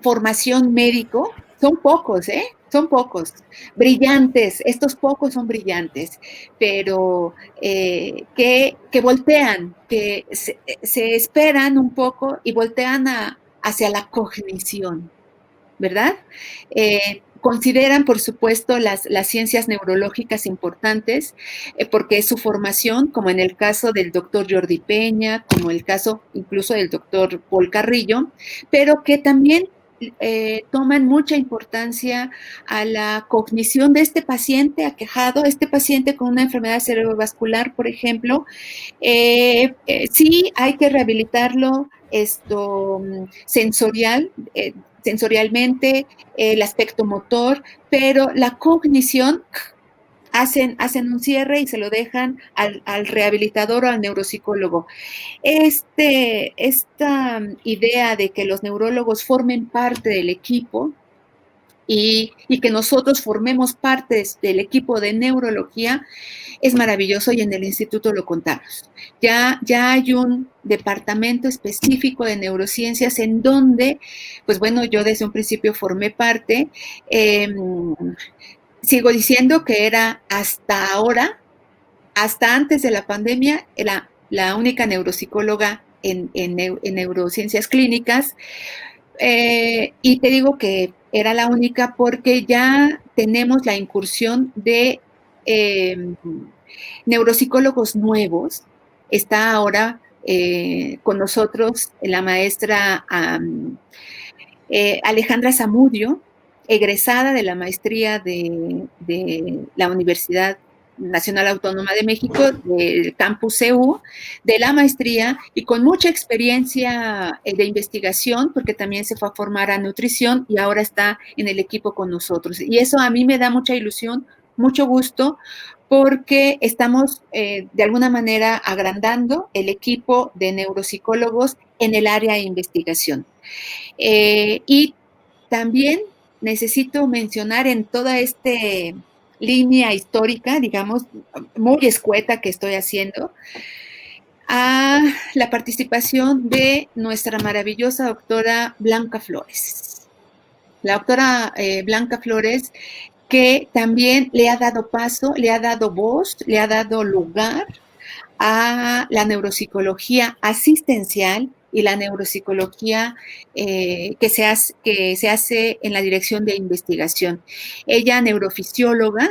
formación médico, son pocos, ¿eh? Son pocos, brillantes, estos pocos son brillantes, pero que voltean, que se esperan un poco y voltean hacia la cognición, ¿verdad? Consideran, por supuesto, las ciencias neurológicas importantes, porque es su formación, como en el caso del doctor Jordi Peña, como el caso incluso del doctor Paul Carrillo, pero que también toman mucha importancia a la cognición de este paciente aquejado, este paciente con una enfermedad cerebrovascular, por ejemplo. Sí hay que rehabilitarlo sensorialmente, el aspecto motor, pero la cognición hacen un cierre y se lo dejan al rehabilitador o al neuropsicólogo. Esta idea de que los neurólogos formen parte del equipo y que nosotros formemos parte del equipo de neurología es maravilloso, y en el instituto lo contamos. Ya hay un departamento específico de neurociencias en donde, pues bueno, yo desde un principio formé parte. Sigo diciendo que era hasta ahora, hasta antes de la pandemia, era la única neuropsicóloga en neurociencias clínicas. Y te digo que era la única porque ya tenemos la incursión de neuropsicólogos nuevos. Está ahora con nosotros la maestra Alejandra Zamudio, egresada de la maestría de la Universidad Nacional Autónoma de México, del campus CEU, de la maestría, y con mucha experiencia de investigación, porque también se fue a formar a nutrición y ahora está en el equipo con nosotros. Y eso a mí me da mucha ilusión, mucho gusto, porque estamos de alguna manera agrandando el equipo de neuropsicólogos en el área de investigación. Y también necesito mencionar en toda esta línea histórica, digamos, muy escueta que estoy haciendo, a la participación de nuestra maravillosa doctora Blanca Flores. La doctora Blanca Flores, que también le ha dado paso, le ha dado voz, le ha dado lugar a la neuropsicología asistencial y la neuropsicología que se hace en la dirección de investigación. Ella, neurofisióloga,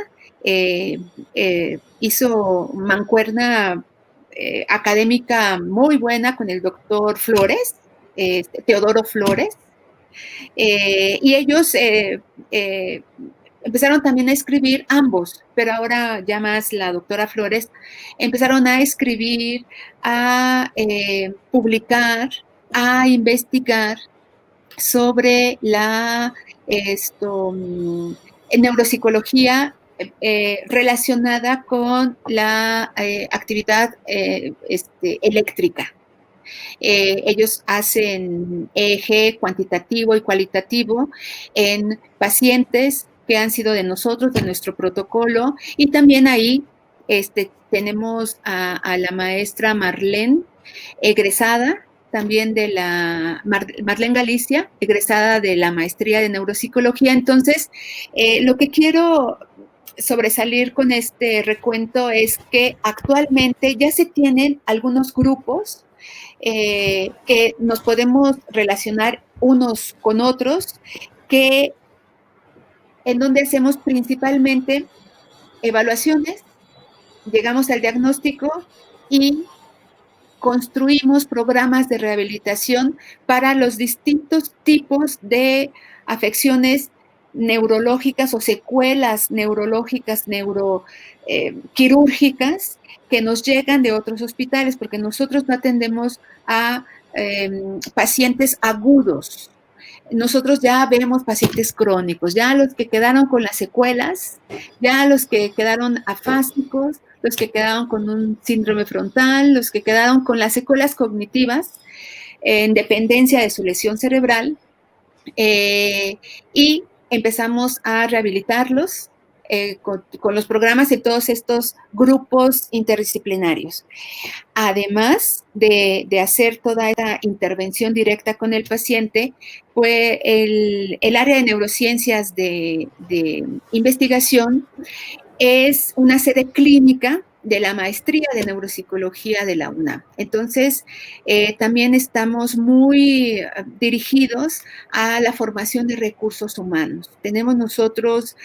hizo mancuerna académica muy buena con el doctor Flores, Teodoro Flores, y ellos empezaron también a escribir ambos, pero ahora ya más la doctora Flores, empezaron a escribir, a publicar, a investigar sobre la neuropsicología relacionada con la actividad eléctrica. Ellos hacen EEG cuantitativo y cualitativo en pacientes que han sido de nosotros, de nuestro protocolo, y también ahí tenemos a la maestra Marlene, egresada también de la Marlene Galicia, egresada de la maestría de neuropsicología. Entonces, lo que quiero sobresalir con este recuento es que actualmente ya se tienen algunos grupos que nos podemos relacionar unos con otros, en donde hacemos principalmente evaluaciones, llegamos al diagnóstico y construimos programas de rehabilitación para los distintos tipos de afecciones neurológicas o secuelas neurológicas, quirúrgicas que nos llegan de otros hospitales, porque nosotros no atendemos a pacientes agudos. Nosotros ya vemos pacientes crónicos, ya los que quedaron con las secuelas, ya los que quedaron afásicos, los que quedaron con un síndrome frontal, los que quedaron con las secuelas cognitivas en dependencia de su lesión cerebral, y empezamos a rehabilitarlos con los programas de todos estos grupos interdisciplinarios. Además de hacer toda esta intervención directa con el paciente, pues el área de neurociencias de investigación es una sede clínica de la maestría de neuropsicología de la UNAM. Entonces, también estamos muy dirigidos a la formación de recursos humanos. Tenemos nosotros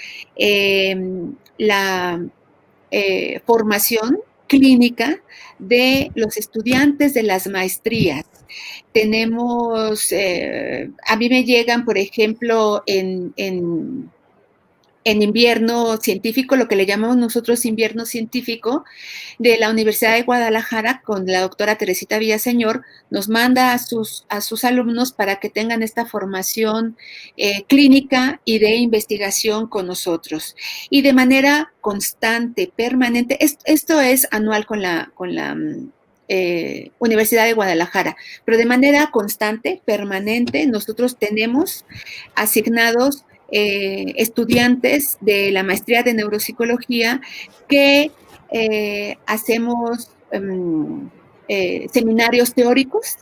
la formación clínica de los estudiantes de las maestrías. Tenemos, a mí me llegan, por ejemplo, en invierno científico, lo que le llamamos nosotros invierno científico, de la Universidad de Guadalajara, con la doctora Teresita Villaseñor, nos manda a sus alumnos para que tengan esta formación clínica y de investigación con nosotros. Y de manera constante, permanente, esto es anual con la Universidad de Guadalajara, pero de manera constante, permanente, nosotros tenemos asignados estudiantes de la maestría de neuropsicología que hacemos seminarios teóricos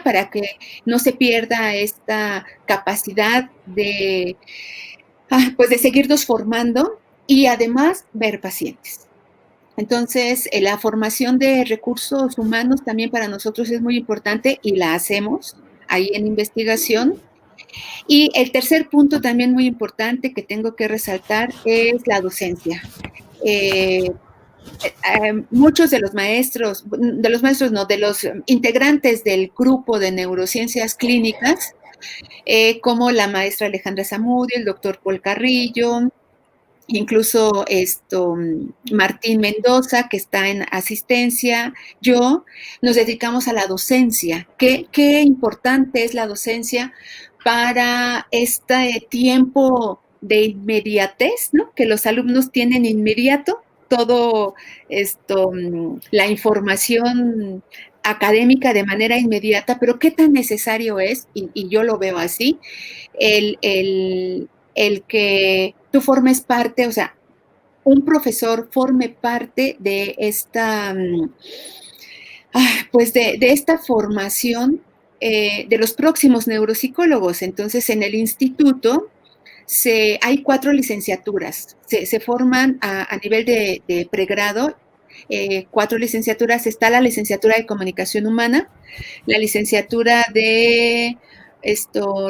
para que no se pierda esta capacidad de seguirnos formando y además ver pacientes. Entonces, la formación de recursos humanos también para nosotros es muy importante y la hacemos ahí en investigación. Y el tercer punto también muy importante que tengo que resaltar es la docencia. Muchos de los integrantes del grupo de neurociencias clínicas, como la maestra Alejandra Zamudio, el doctor Paul Carrillo, incluso Martín Mendoza, que está en asistencia, yo, nos dedicamos a la docencia. Qué importante es la docencia para este tiempo de inmediatez, ¿no? Que los alumnos tienen inmediato todo la información académica de manera inmediata, pero qué tan necesario es, y yo lo veo así, el que tú formes parte, o sea, un profesor forme parte de esta, pues de esta formación de los próximos neuropsicólogos. Entonces, en el instituto hay 4 licenciaturas, se forman a nivel de pregrado 4 licenciaturas. Está la licenciatura de Comunicación Humana, la licenciatura de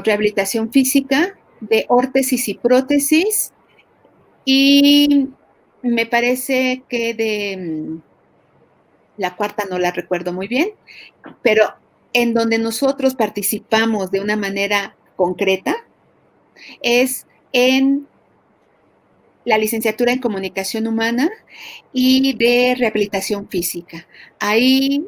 Rehabilitación Física, de Órtesis y Prótesis, y me parece que de la cuarta no la recuerdo muy bien, pero en donde nosotros participamos de una manera concreta es en la licenciatura en Comunicación Humana y de Rehabilitación Física. Ahí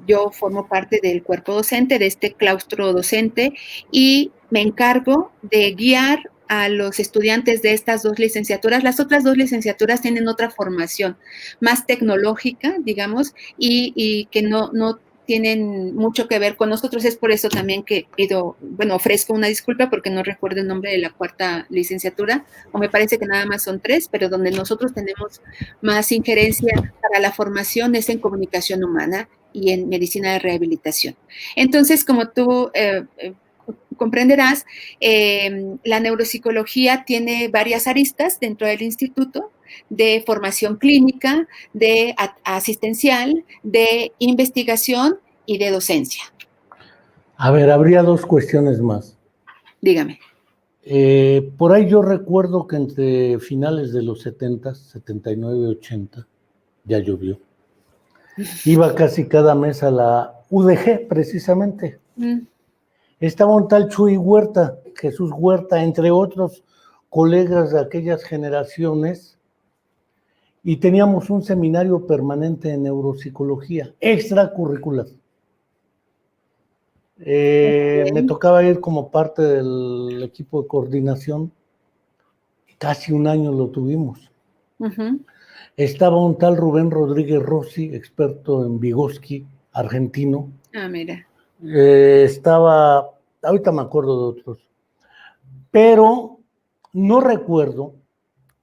yo formo parte del cuerpo docente, de este claustro docente, y me encargo de guiar a los estudiantes de estas 2 licenciaturas. Las otras 2 licenciaturas tienen otra formación, más tecnológica, digamos, y que no tienen mucho que ver con nosotros. Es por eso también que ofrezco una disculpa porque no recuerdo el nombre de la 4ª licenciatura, o me parece que nada más son 3, pero donde nosotros tenemos más injerencia para la formación es en Comunicación Humana y en Medicina de Rehabilitación. Entonces, como tú comprenderás, la neuropsicología tiene varias aristas dentro del instituto, de formación clínica, de asistencial, de investigación y de docencia. A ver, habría 2 cuestiones más. Dígame. Por ahí yo recuerdo que entre finales de los 70, 79, 80, ya llovió. Iba casi cada mes a la UDG, precisamente. Estaba un tal Chuy Huerta, Jesús Huerta, entre otros colegas de aquellas generaciones, y teníamos un seminario permanente de neuropsicología, extracurricular. Me tocaba ir como parte del equipo de coordinación, casi un año lo tuvimos. Estaba un tal Rubén Rodríguez Rossi, experto en Vygotsky, argentino. Mira. Estaba, ahorita me acuerdo de otros, pero no recuerdo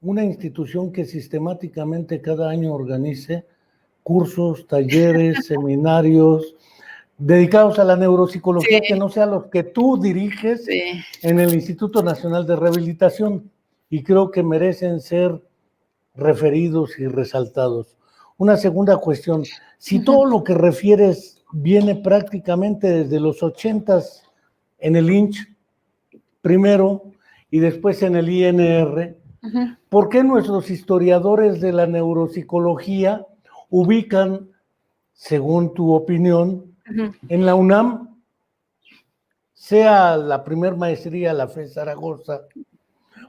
una institución que sistemáticamente cada año organice cursos, talleres, seminarios dedicados a la neuropsicología, que no sean los que tú diriges en el Instituto Nacional de Rehabilitación, y creo que merecen ser referidos y resaltados. Una segunda cuestión, si todo lo que refieres viene prácticamente desde los 80s en el INCH, primero, y después en el INR, ¿por qué nuestros historiadores de la neuropsicología ubican, según tu opinión, en la UNAM, sea la primer maestría, la FES Zaragoza,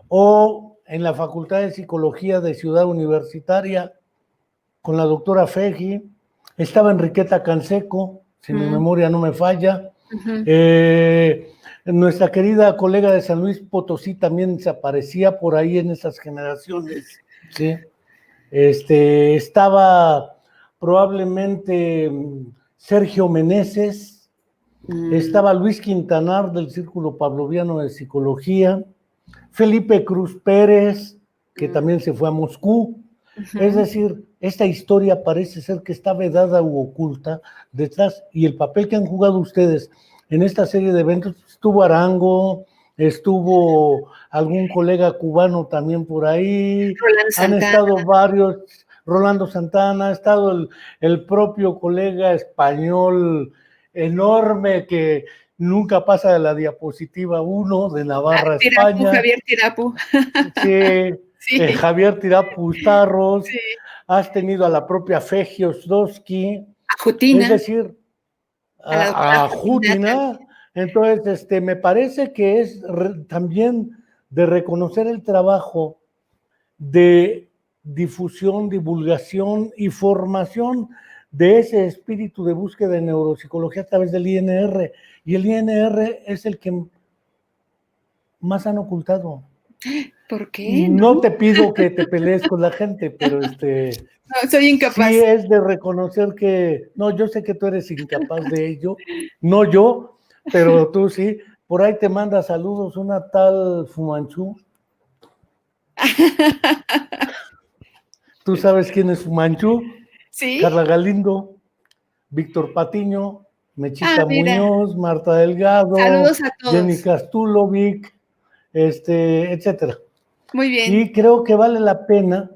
o en la Facultad de Psicología de Ciudad Universitaria, con la doctora Fegui, estaba Enriqueta Canseco, si mi memoria no me falla, nuestra querida colega de San Luis Potosí también se aparecía por ahí en esas generaciones, ¿sí? Estaba probablemente Sergio Meneses, estaba Luis Quintanar del Círculo Pavloviano de Psicología, Felipe Cruz Pérez, que también se fue a Moscú. Es decir, esta historia parece ser que está vedada u oculta detrás, y el papel que han jugado ustedes en esta serie de eventos, estuvo Arango, estuvo algún colega cubano también por ahí, han estado varios, Rolando Santana, ha estado el propio colega español enorme que nunca pasa de la diapositiva 1 de Navarra, España. Javier Tirapu. Sí, Javier Tirapu Starros, has tenido a la propia Fegio Sdowski, a Jutina. Es decir, a Jutina. Entonces, me parece que es también de reconocer el trabajo de difusión, divulgación y formación de ese espíritu de búsqueda de neuropsicología a través del INR. Y el INR es el que más han ocultado. ¿Por qué? No te pido que te pelees con la gente, pero no, soy incapaz. Sí es de reconocer que, no, yo sé que tú eres incapaz de ello, no yo, pero tú sí. Por ahí te manda saludos una tal Fumanchu. ¿Tú sabes quién es Fumanchu? Sí. Carla Galindo, Víctor Patiño, Mechita Muñoz, Marta Delgado, saludos a todos. Jenny Kastulovic, etcétera. Muy bien. Y creo que vale la pena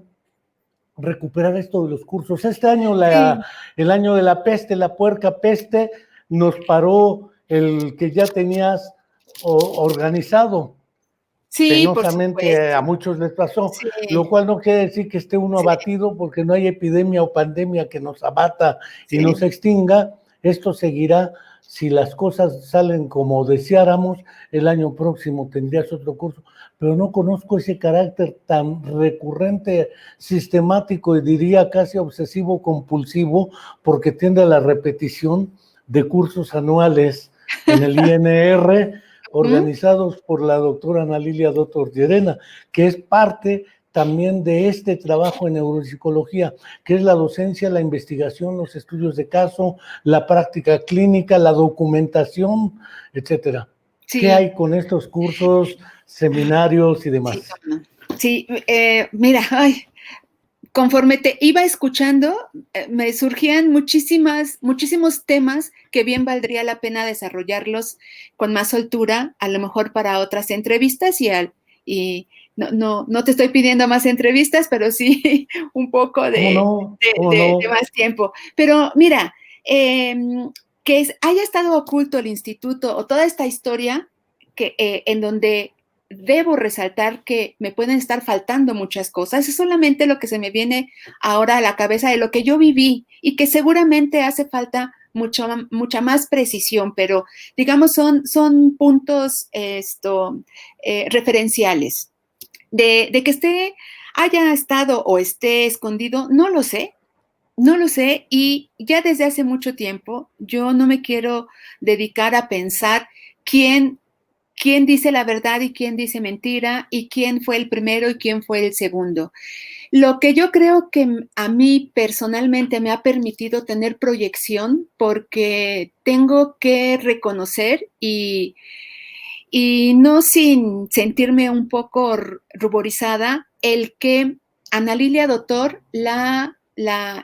recuperar esto de los cursos. Este año, Sí. el año de la peste, la puerca peste, nos paró el que ya tenías organizado. Sí, por Penosamente a supuesto. muchos les pasó, Sí, lo cual no quiere decir que esté uno sí, abatido porque no hay epidemia o pandemia que nos abata y sí. nos extinga. Esto seguirá. Si las cosas salen como deseáramos, el año próximo tendrías otro curso, pero no conozco ese carácter tan recurrente, sistemático y diría casi obsesivo compulsivo, porque tiende a la repetición de cursos anuales en el INR, Ujú. organizados por la doctora Ana Lilia Dottor Llerena, que es parte también de este trabajo en neuropsicología, que es la docencia, la investigación, los estudios de caso, la práctica clínica, la documentación, etcétera. ¿Qué Sí, hay con estos cursos, seminarios y sí, demás? cómo no. Sí, mira, ay, conforme te iba escuchando, me surgían muchísimos temas que bien valdría la pena desarrollarlos con más soltura, a lo mejor para otras entrevistas y no te estoy pidiendo más entrevistas, pero sí un poco ¿Cómo de, no? de, ¿Cómo de- de no? más tiempo. Pero mira, eh, haya estado oculto el instituto o toda esta historia en donde debo resaltar que me pueden estar faltando muchas cosas. Es solamente lo que se me viene ahora a la cabeza de lo que yo viví y que seguramente hace falta mucha más precisión, pero digamos son puntos referenciales. De que haya estado o esté escondido, no lo sé. No lo sé y ya desde hace mucho tiempo yo no me quiero dedicar a pensar quién quién dice la verdad y quién dice mentira y quién fue el primero y quién fue el segundo. Lo que yo creo que a mí personalmente me ha permitido tener proyección porque tengo que reconocer y no sin sentirme un poco ruborizada, el que Ana Lilia Dottor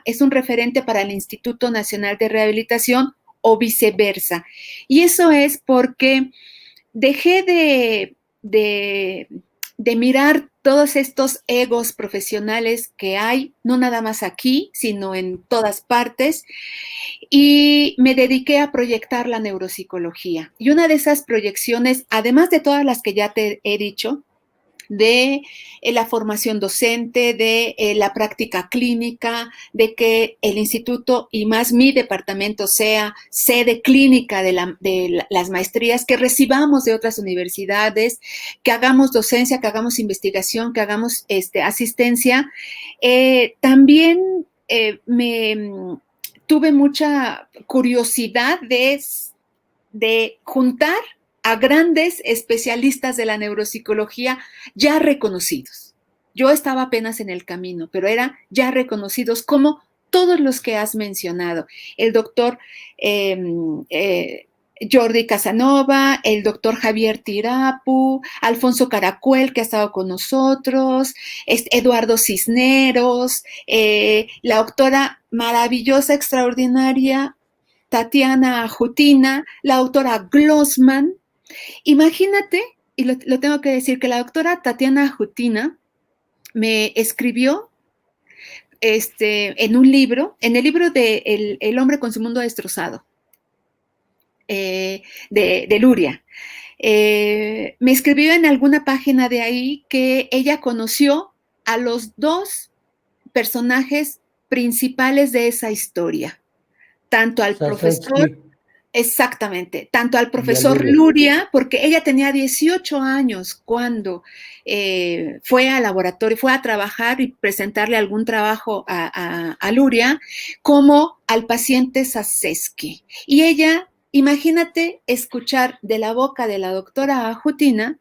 es un referente para el Instituto Nacional de Rehabilitación o viceversa. Y eso es porque dejé de mirar todos estos egos profesionales que hay, no nada más aquí, sino en todas partes, y me dediqué a proyectar la neuropsicología. Y una de esas proyecciones, además de todas las que ya te he dicho, de la formación docente, de la práctica clínica, de que el instituto y más mi departamento sea sede clínica de las maestrías, que recibamos de otras universidades, que hagamos docencia, que hagamos investigación, que hagamos asistencia. También me tuve mucha curiosidad de juntar a grandes especialistas de la neuropsicología ya reconocidos. Yo estaba apenas en el camino, pero eran ya reconocidos como todos los que has mencionado. El doctor Jordi Casanova, el doctor Javier Tirapu, Alfonso Caracuel, que ha estado con nosotros, Eduardo Cisneros, la doctora maravillosa, extraordinaria Tatiana Jutina, la autora Glossman. Imagínate, y lo tengo que decir, que la doctora Tatiana Jutina me escribió en un libro, en el libro de El hombre con su mundo destrozado, de Luria. Me escribió en alguna página de ahí que ella conoció a los dos personajes principales de esa historia, tanto al profesor. Sasetsky Exactamente, tanto al y a profesor Luria. Luria, porque ella tenía 18 años cuando fue al laboratorio, fue a trabajar y presentarle algún trabajo a Luria, como al paciente Sasetsky. Y ella, imagínate escuchar de la boca de la doctora Jutina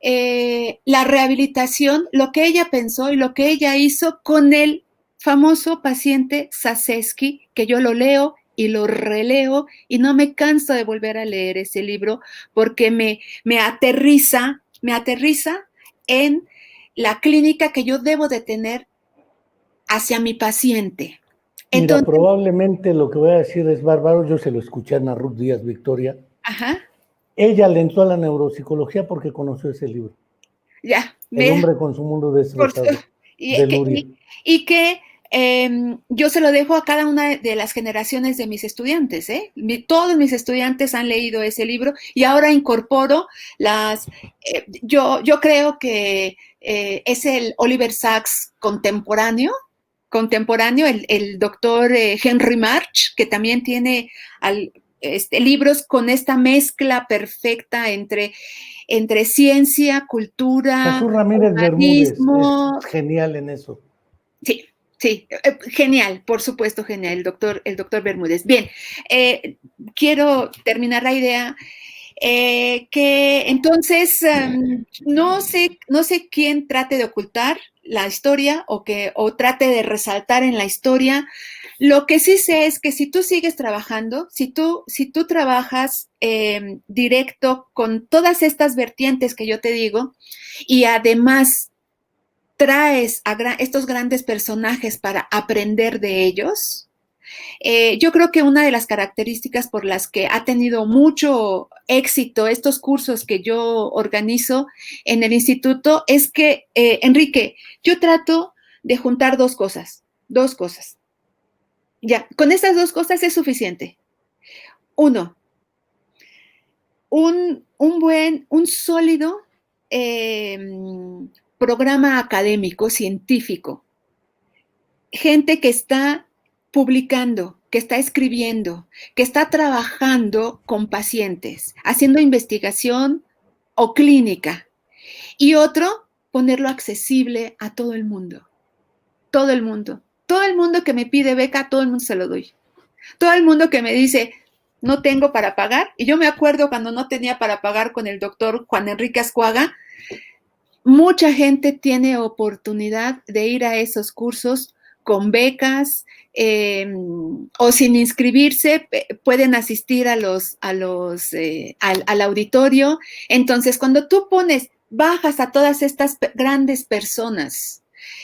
la rehabilitación, lo que ella pensó y lo que ella hizo con el famoso paciente Sasetsky, que yo lo leo y lo releo y no me canso de volver a leer ese libro porque me aterriza en la clínica que yo debo de tener hacia mi paciente. Mira, Entonces, probablemente lo que voy a decir es bárbaro, yo se lo escuché a Ana Ruth Díaz Victoria. ajá, Ella le entró a la neuropsicología porque conoció ese libro, ya, El mira, hombre con su mundo por, destrozado. de Nuria. Y que yo se lo dejo a cada una de las generaciones de mis estudiantes. Todos mis estudiantes han leído ese libro y ahora incorporo yo creo que es el Oliver Sacks contemporáneo, el doctor Henry March, que también tiene libros con esta mezcla perfecta entre ciencia, cultura, Jesús Ramírez Bermúdez es genial en eso. Sí, genial, por supuesto, genial, el doctor Bermúdez. Bien, quiero terminar la idea. Que entonces no sé quién trate de ocultar la historia o trate de resaltar en la historia. Lo que sí sé es que si tú sigues trabajando, si tú trabajas directo con todas estas vertientes que yo te digo, y además traes a estos grandes personajes para aprender de ellos, yo creo que una de las características por las que ha tenido mucho éxito estos cursos que yo organizo en el instituto es que, Enrique, yo trato de juntar dos cosas. Ya, con estas dos cosas es suficiente. Uno, un sólido programa académico, científico. Gente que está publicando, que está escribiendo, que está trabajando con pacientes, haciendo investigación o clínica. Y otro, ponerlo accesible a todo el mundo. Todo el mundo. Todo el mundo que me pide beca, todo el mundo se lo doy. Todo el mundo que me dice, no tengo para pagar. Y yo me acuerdo cuando no tenía para pagar con el doctor Juan Enrique Ascuaga, mucha gente tiene oportunidad de ir a esos cursos con becas o sin inscribirse, pueden asistir al auditorio. Entonces, cuando tú bajas a todas estas grandes personas,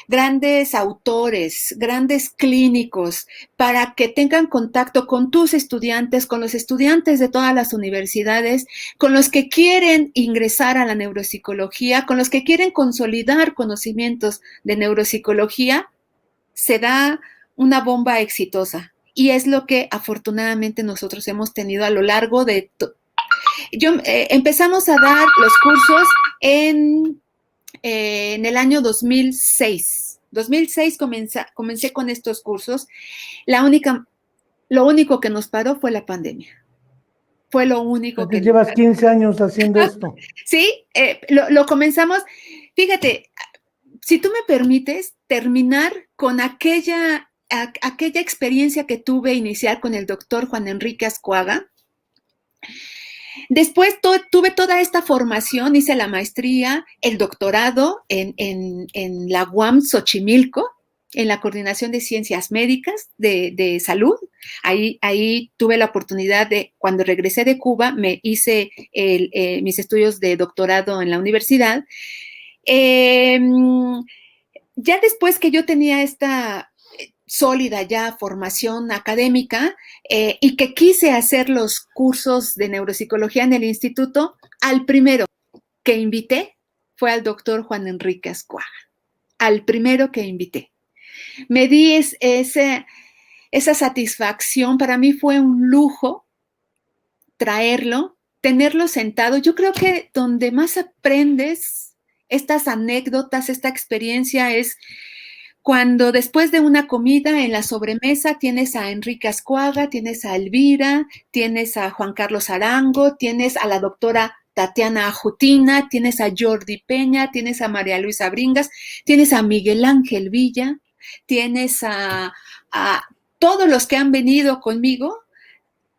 grandes autores, grandes clínicos, para que tengan contacto con tus estudiantes, con los estudiantes de todas las universidades, con los que quieren ingresar a la neuropsicología, con los que quieren consolidar conocimientos de neuropsicología, se da una bomba exitosa. Y es lo que afortunadamente nosotros hemos tenido a lo largo de... empezamos a dar los cursos en el año 2006. 2006 comencé con estos cursos. Lo único que nos paró fue la pandemia. Fue lo único que... Llevas 15 años haciendo esto. Sí, lo comenzamos. Fíjate, si tú me permites terminar con aquella experiencia que tuve inicial con el doctor Juan Enrique Ascuaga. Después tuve toda esta formación, hice la maestría, el doctorado en la UAM Xochimilco, en la Coordinación de Ciencias Médicas de Salud. Ahí tuve la oportunidad cuando regresé de Cuba, me hice mis estudios de doctorado en la universidad. Ya después que yo tenía esta sólida ya formación académica y que quise hacer los cursos de neuropsicología en el instituto, al primero que invité fue al doctor Juan Enrique Ascuaga, al primero que invité. Me di esa satisfacción, para mí fue un lujo traerlo, tenerlo sentado. Yo creo que donde más aprendes estas anécdotas, esta experiencia es cuando después de una comida en la sobremesa tienes a Enrique Ascuaga, tienes a Elvira, tienes a Juan Carlos Arango, tienes a la doctora Tatiana Ajutina, tienes a Jordi Peña, tienes a María Luisa Bringas, tienes a Miguel Ángel Villa, tienes a todos los que han venido conmigo,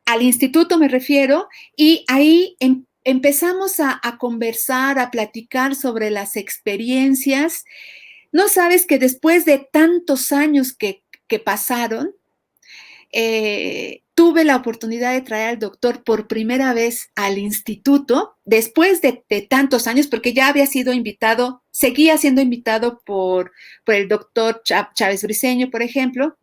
al instituto me refiero, y ahí empezamos a conversar, a platicar sobre las experiencias. No sabes que después de tantos años que pasaron, tuve la oportunidad de traer al doctor por primera vez al instituto, después de tantos años, porque ya había sido invitado, seguía siendo invitado por el doctor Chávez Briceño, por ejemplo,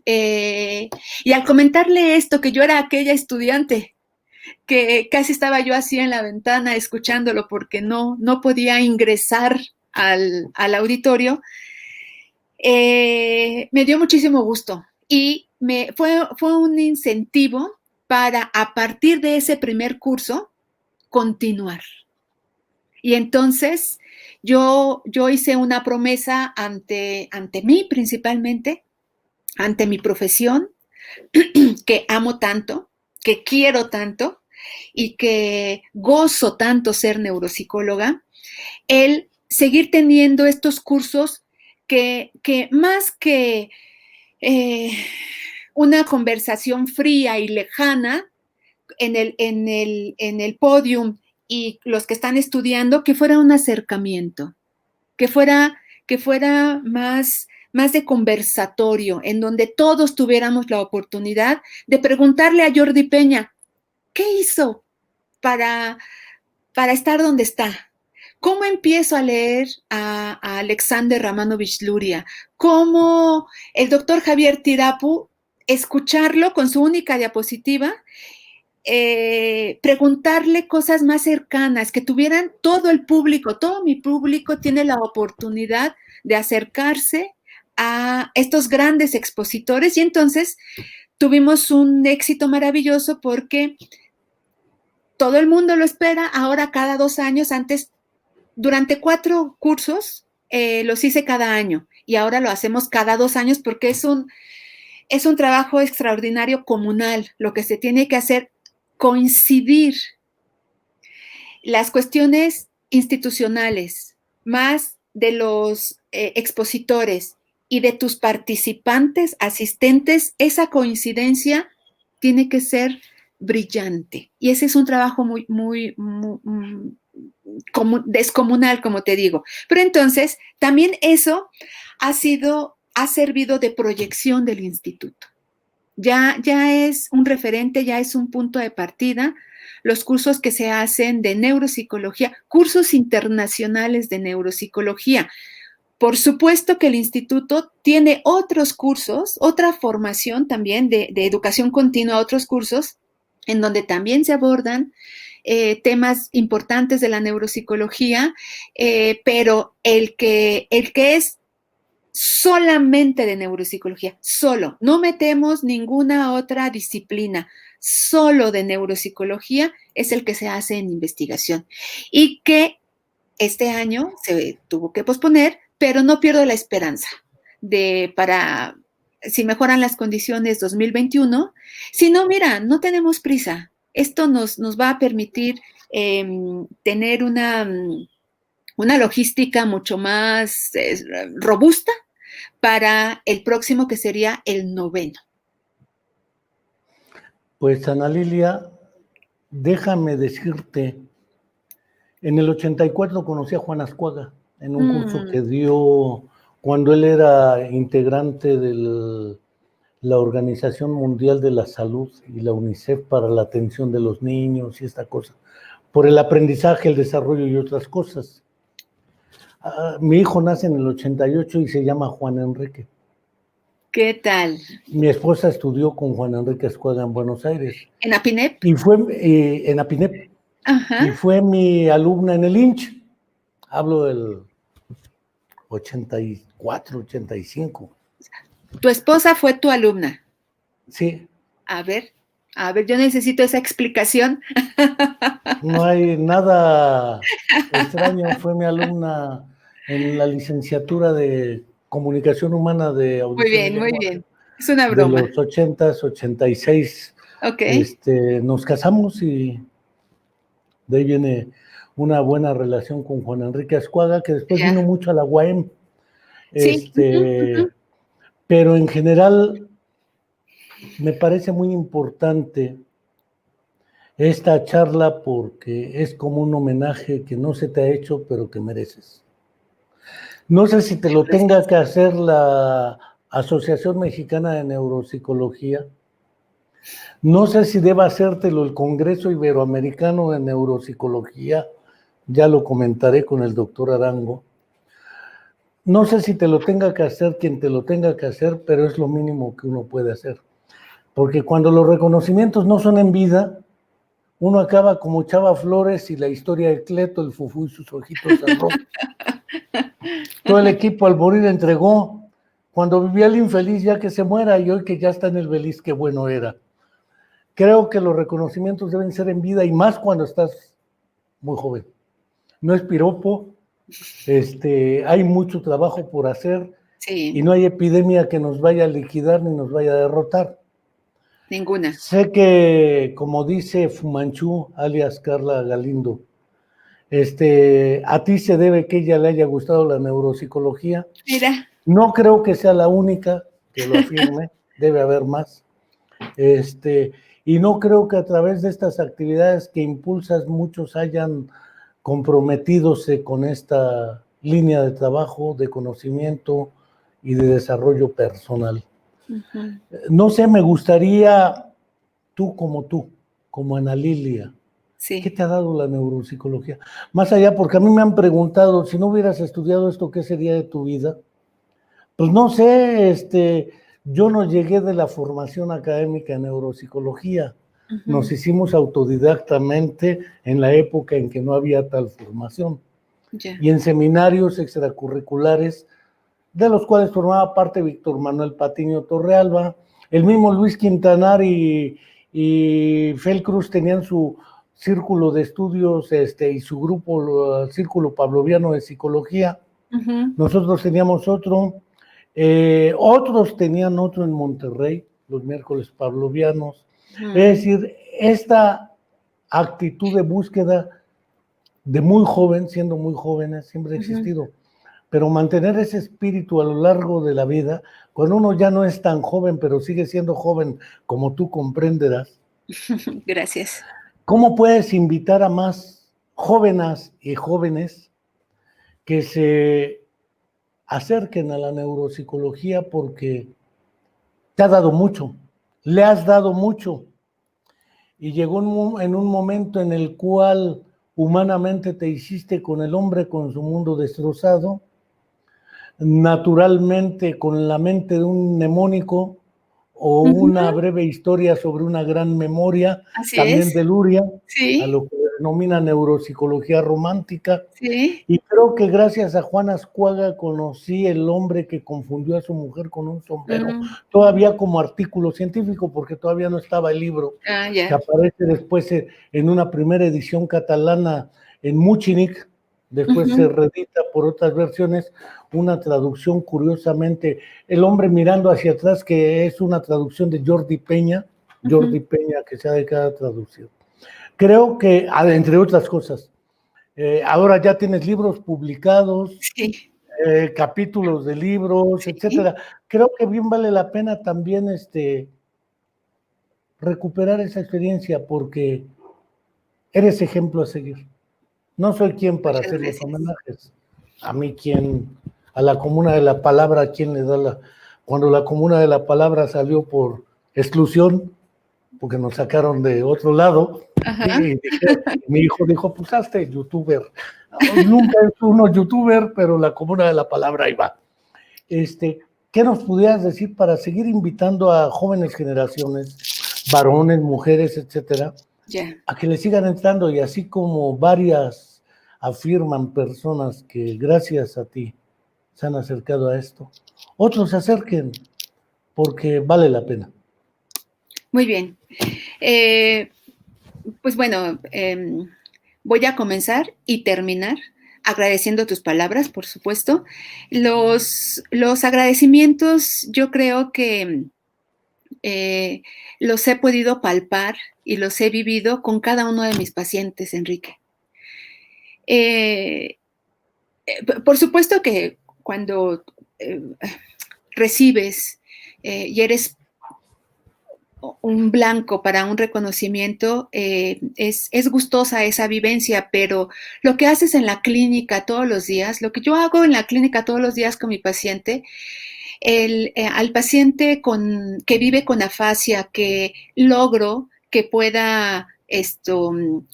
y al comentarle esto, que yo era aquella estudiante, que casi estaba yo así en la ventana escuchándolo porque no podía ingresar al auditorio, Me dio muchísimo gusto y fue un incentivo para, a partir de ese primer curso, continuar. Y entonces yo hice una promesa ante mí principalmente, ante mi profesión, que amo tanto, que quiero tanto y que gozo tanto ser neuropsicóloga, el seguir teniendo estos cursos que más que una conversación fría y lejana en el podium y los que están estudiando, que fuera un acercamiento, que fuera más de conversatorio, en donde todos tuviéramos la oportunidad de preguntarle a Jordi Peña, ¿qué hizo para estar donde está? ¿Cómo empiezo a leer a Alexander Ramanovich Luria? ¿Cómo el doctor Javier Tirapu, escucharlo con su única diapositiva, preguntarle cosas más cercanas, que tuvieran todo el público, todo mi público tiene la oportunidad de acercarse a estos grandes expositores y entonces tuvimos un éxito maravilloso porque todo el mundo lo espera ahora cada 2 años. Antes, durante 4 cursos, los hice cada año y ahora lo hacemos cada 2 años porque es un trabajo extraordinario comunal. Lo que se tiene que hacer, coincidir las cuestiones institucionales, más de los expositores y de tus participantes, asistentes, esa coincidencia tiene que ser brillante. Y ese es un trabajo muy descomunal, como te digo. Pero entonces, también eso ha servido de proyección del instituto. Ya es un referente, ya es un punto de partida. Los cursos que se hacen de neuropsicología, cursos internacionales de neuropsicología. Por supuesto que el instituto tiene otros cursos, otra formación también de educación continua, otros cursos en donde también se abordan temas importantes de la neuropsicología, pero el que es solamente de neuropsicología, solo, no metemos ninguna otra disciplina, solo de neuropsicología es el que se hace en investigación y que este año se tuvo que posponer, pero no pierdo la esperanza para, si mejoran las condiciones 2021, si no, mira, no tenemos prisa, esto nos va a permitir tener una logística mucho más robusta para el próximo, que sería el 9º. Pues, Ana Lilia, déjame decirte, en el 84 conocí a Juan Ascuaga en un curso que dio cuando él era integrante de la Organización Mundial de la Salud y la UNICEF para la atención de los niños y esta cosa, por el aprendizaje, el desarrollo y otras cosas. Mi hijo nace en el 88 y se llama Juan Enrique. ¿Qué tal? Mi esposa estudió con Juan Enrique Ascuaga en Buenos Aires. ¿En APINEP? Y fue en APINEP. Ajá. Y fue mi alumna en el INCH. Hablo del 84, 85. ¿Tu esposa fue tu alumna? Sí. A ver, yo necesito esa explicación. No hay nada extraño. Fue mi alumna en la licenciatura de Comunicación Humana de Audición. Muy bien. Es una broma. De los 80s, 86. Ok. Nos casamos y de ahí viene una buena relación con Juan Enrique Ascuaga, que después vino mucho a la UAM. Sí. Pero en general me parece muy importante esta charla porque es como un homenaje que no se te ha hecho, pero que mereces. No sé si te lo tenga que hacer la Asociación Mexicana de Neuropsicología. No sé si deba hacértelo el Congreso Iberoamericano de Neuropsicología. Ya lo comentaré con el doctor Arango. No sé si te lo tenga que hacer quien te lo tenga que hacer, pero es lo mínimo que uno puede hacer. Porque cuando los reconocimientos no son en vida, uno acaba como Chava Flores y la historia de Cleto, el fufú y sus ojitos al rojo. Todo el equipo al morir entregó cuando vivía el infeliz ya que se muera y hoy que ya está en el Beliz, qué bueno era. Creo que los reconocimientos deben ser en vida y más cuando estás muy joven. No es piropo, hay mucho trabajo por hacer y Sí, no hay epidemia que nos vaya a liquidar ni nos vaya a derrotar. ninguna. Sé que, como dice Fumanchu, alias Carla Galindo, a ti se debe que ella le haya gustado la neuropsicología. Mira, No creo que sea la única que lo afirme, debe haber más. Y no creo que a través de estas actividades que impulsas muchos hayan comprometidose con esta línea de trabajo, de conocimiento y de desarrollo personal. uh-huh. No sé, me gustaría tú, como Ana Lilia, ¿qué Sí. te ha dado la neuropsicología? Más allá, porque a mí me han preguntado, si no hubieras estudiado esto, ¿qué sería de tu vida? Pues no sé, yo no llegué de la formación académica en neuropsicología. Uh-huh. Nos hicimos autodidactamente en la época en que no había tal formación. Yeah. Y en seminarios extracurriculares, de los cuales formaba parte Víctor Manuel Patiño Torrealba, el mismo Luis Quintanar y Fel Cruz tenían su círculo de estudios y su grupo, el Círculo Pavloviano de Psicología. Uh-huh. Nosotros teníamos otro. Otros tenían otro en Monterrey, los miércoles pavlovianos. Uh-huh. Es decir, esta actitud de búsqueda de muy joven, siendo muy jóvenes, siempre ha existido. Uh-huh. Pero mantener ese espíritu a lo largo de la vida, cuando uno ya no es tan joven, pero sigue siendo joven, como tú comprenderás. Gracias. ¿Cómo puedes invitar a más jóvenes y jóvenes que se acerquen a la neuropsicología? Porque te ha dado mucho, le has dado mucho, y llegó en un momento en el cual humanamente te hiciste con el hombre con su mundo destrozado, naturalmente con la mente de un mnemónico o uh-huh. Una breve historia sobre una gran memoria. Así también es. de Luria, sí. A lo que denomina neuropsicología romántica. Sí. Y creo que gracias a Juan Ascuaga conocí el hombre que confundió a su mujer con un sombrero, todavía como artículo científico, porque todavía no estaba el libro, que aparece después en una primera edición catalana en Muchinik, después se reedita por otras versiones, una traducción curiosamente, El hombre mirando hacia atrás, que es una traducción de Jordi Peña, que se ha dedicado a traducir. Creo que, entre otras cosas, ahora ya tienes libros publicados, sí. Capítulos de libros, sí. Etcétera. Creo que bien vale la pena también recuperar esa experiencia, porque eres ejemplo a seguir. No soy quien para hacer los homenajes. A mí, a la Comuna de la Palabra, ¿quién le da cuando la Comuna de la Palabra salió por exclusión, porque nos sacaron de otro lado, y mi hijo dijo, pues hazte youtuber. Nunca es uno youtuber, pero la Comuna de la Palabra ahí va. ¿Qué nos pudieras decir para seguir invitando a jóvenes generaciones, varones, mujeres, etcétera, a que le sigan entrando? Y así como varias afirman personas que gracias a ti se han acercado a esto, otros se acerquen, porque vale la pena. Muy bien. Pues bueno, voy a comenzar y terminar agradeciendo tus palabras, por supuesto. Los agradecimientos, yo creo que los he podido palpar y los he vivido con cada uno de mis pacientes, Enrique. Por supuesto que cuando recibes y eres un blanco para un reconocimiento, es gustosa esa vivencia, pero lo que haces en la clínica todos los días, lo que yo hago en la clínica todos los días con mi paciente, al paciente que vive con afasia, que logro que pueda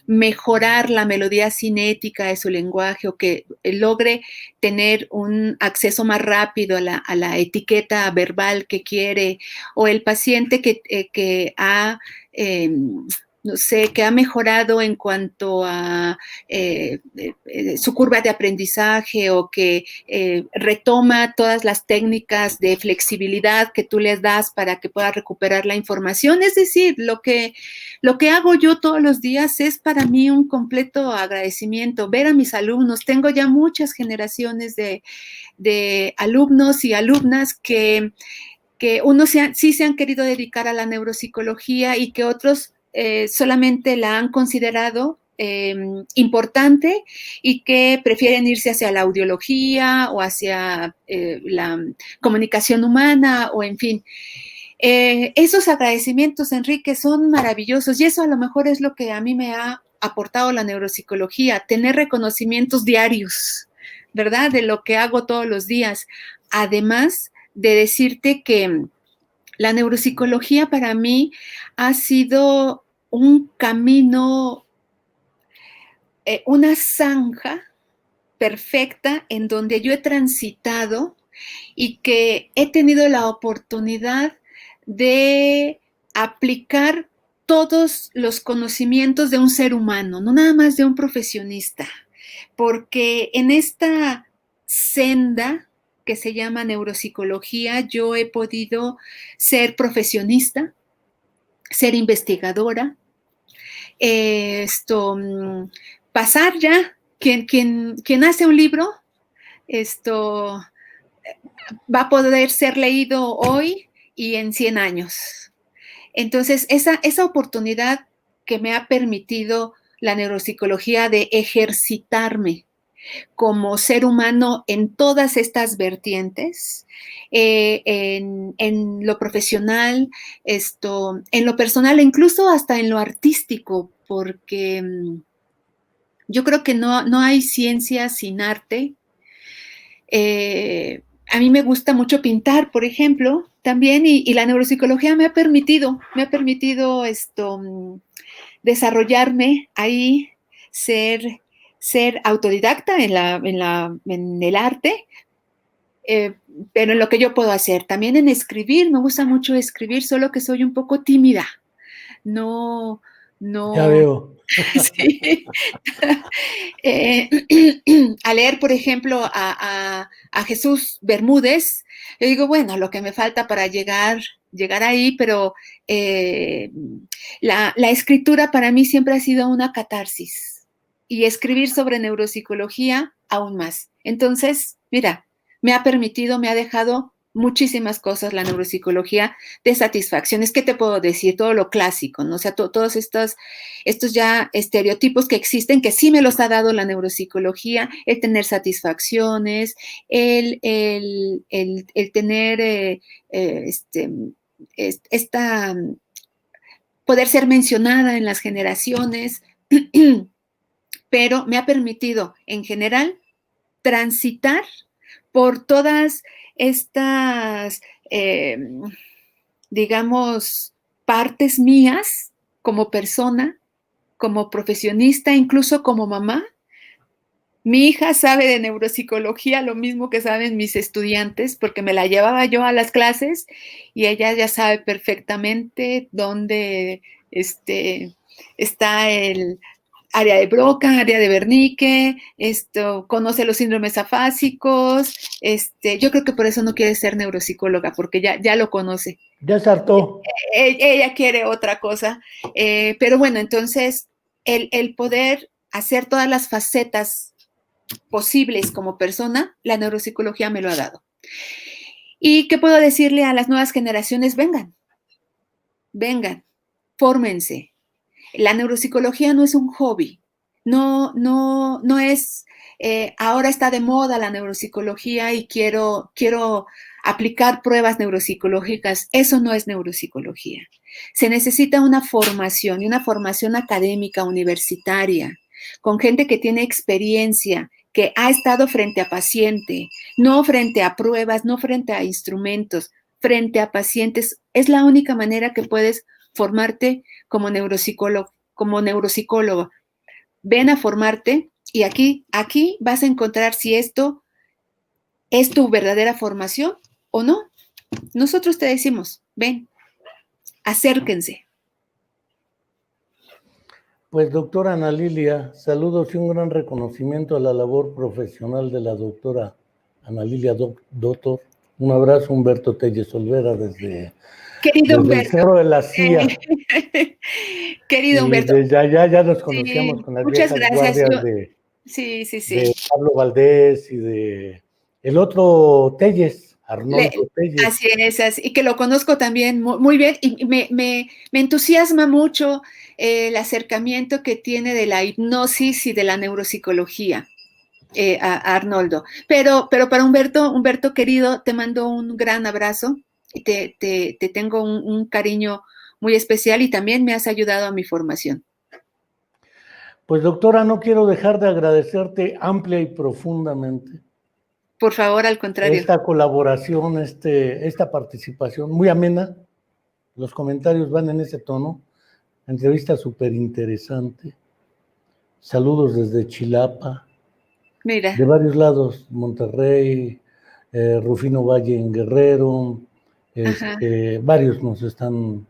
mejorar la melodía cinética de su lenguaje, o que logre tener un acceso más rápido a la etiqueta verbal que quiere, o el paciente que ha no sé, que ha mejorado en cuanto a su curva de aprendizaje o que retoma todas las técnicas de flexibilidad que tú les das para que pueda recuperar la información. Es decir, lo que hago yo todos los días es para mí un completo agradecimiento. Ver a mis alumnos, tengo ya muchas generaciones de alumnos y alumnas que unos sí se han querido dedicar a la neuropsicología y que otros solamente la han considerado importante y que prefieren irse hacia la audiología o hacia la comunicación humana o en fin. Esos agradecimientos, Enrique, son maravillosos y eso a lo mejor es lo que a mí me ha aportado la neuropsicología, tener reconocimientos diarios, ¿verdad? De lo que hago todos los días. Además de decirte que la neuropsicología para mí ha sido un camino, una zanja perfecta en donde yo he transitado y que he tenido la oportunidad de aplicar todos los conocimientos de un ser humano, no nada más de un profesionista, porque en esta senda que se llama neuropsicología, yo he podido ser profesionista, ser investigadora, pasar ya, quien hace un libro, va a poder ser leído hoy y en 100 años. Entonces, esa oportunidad que me ha permitido la neuropsicología de ejercitarme como ser humano en todas estas vertientes, en lo profesional, en lo personal, incluso hasta en lo artístico, porque yo creo que no hay ciencia sin arte. A mí me gusta mucho pintar, por ejemplo, también, y la neuropsicología me ha permitido desarrollarme ahí, ser autodidacta en el arte, pero en lo que yo puedo hacer. También en escribir, me gusta mucho escribir, solo que soy un poco tímida. No. Ya veo. Sí. A leer, por ejemplo, a Jesús Bermúdez, yo digo, bueno, lo que me falta para llegar ahí, pero la escritura para mí siempre ha sido una catarsis y escribir sobre neuropsicología aún más. Entonces, mira, me ha dejado muchísimas cosas la neuropsicología de satisfacciones. ¿Qué te puedo decir? Todo lo clásico, ¿no? O sea, todos estos ya estereotipos que existen, que sí me los ha dado la neuropsicología, el tener satisfacciones, el tener poder ser mencionada en las generaciones, pero me ha permitido, en general, transitar por todas estas, digamos, partes mías como persona, como profesionista, incluso como mamá. Mi hija sabe de neuropsicología lo mismo que saben mis estudiantes, porque me la llevaba yo a las clases y ella ya sabe perfectamente dónde está el área de Broca, área de Wernicke, conoce los síndromes afásicos, yo creo que por eso no quiere ser neuropsicóloga, porque ya lo conoce. Ya se hartó. Ella quiere otra cosa, pero bueno, entonces el poder hacer todas las facetas posibles como persona, la neuropsicología me lo ha dado. ¿Y qué puedo decirle a las nuevas generaciones? Vengan, fórmense. La neuropsicología no es un hobby, no es, ahora está de moda la neuropsicología y quiero aplicar pruebas neuropsicológicas. Eso no es neuropsicología. Se necesita una formación y una formación académica, universitaria, con gente que tiene experiencia, que ha estado frente a paciente, no frente a pruebas, no frente a instrumentos, frente a pacientes. Es la única manera que puedes formarte como neuropsicólogo, Ven a formarte y aquí vas a encontrar si esto es tu verdadera formación o no. Nosotros te decimos, ven, acérquense. Pues doctora Ana Lilia, saludos y un gran reconocimiento a la labor profesional de la doctora Ana Lilia Doctor. Un abrazo, Humberto Telles Olvera, desde Querido el Humberto. Cerro de la Silla. Querido Y Humberto. desde allá ya nos conocíamos Sí, con las muchas viejas gracias. guardias de Sí. Pablo Valdés y de el otro Telles, Arnoldo Telles. Y que lo conozco también muy bien, y me entusiasma mucho el acercamiento que tiene de la hipnosis y de la neuropsicología, a Arnoldo. Pero para Humberto querido, te mando un gran abrazo y te tengo un cariño muy especial, y también me has ayudado a mi formación. Pues doctora, no quiero dejar de agradecerte amplia y profundamente Por favor, al contrario. esta colaboración, esta participación muy amena. Los comentarios van en ese tono. Entrevista súper interesante. Saludos desde Chilapa, Mira. de varios lados, Monterrey, Rufino Valle en Guerrero, Ajá. varios nos están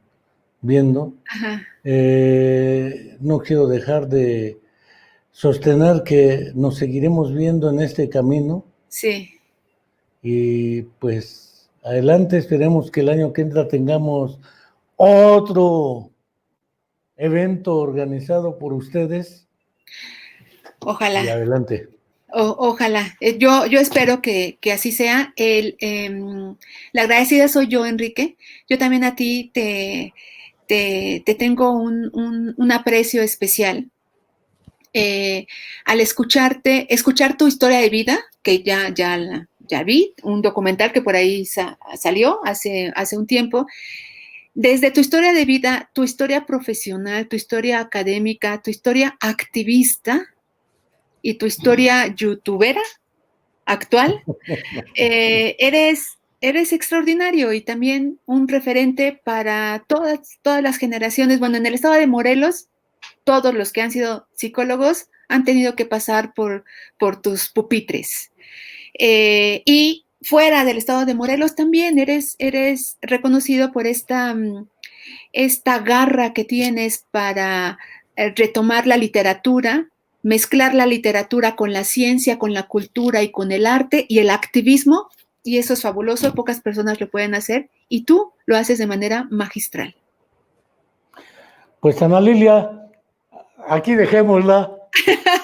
viendo. Ajá. No quiero dejar de sostener que nos seguiremos viendo en este camino. Sí. Y pues adelante, esperemos que el año que entra tengamos otro evento organizado por ustedes. Ojalá. Y adelante. Ojalá. Yo espero que así sea. La agradecida soy yo, Enrique. Yo también a ti te tengo un aprecio especial. Al escuchar tu historia de vida, que ya vi, un documental que por ahí salió hace un tiempo. Desde tu historia de vida, tu historia profesional, tu historia académica, tu historia activista y tu historia youtubera actual, eres extraordinario, y también un referente para todas las generaciones. Bueno, en el estado de Morelos, todos los que han sido psicólogos han tenido que pasar por tus pupitres. Y fuera del estado de Morelos también eres reconocido por esta garra que tienes para retomar la literatura, mezclar la literatura con la ciencia, con la cultura y con el arte y el activismo, y eso es fabuloso, pocas personas lo pueden hacer, y tú lo haces de manera magistral. Pues Ana Lilia, aquí dejémosla.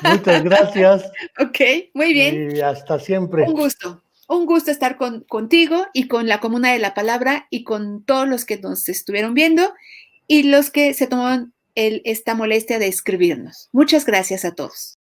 Muchas gracias. Ok, muy bien. Y hasta siempre. Un gusto estar contigo y con la Comuna de la Palabra y con todos los que nos estuvieron viendo y los que se tomaron esta molestia de escribirnos. Muchas gracias a todos.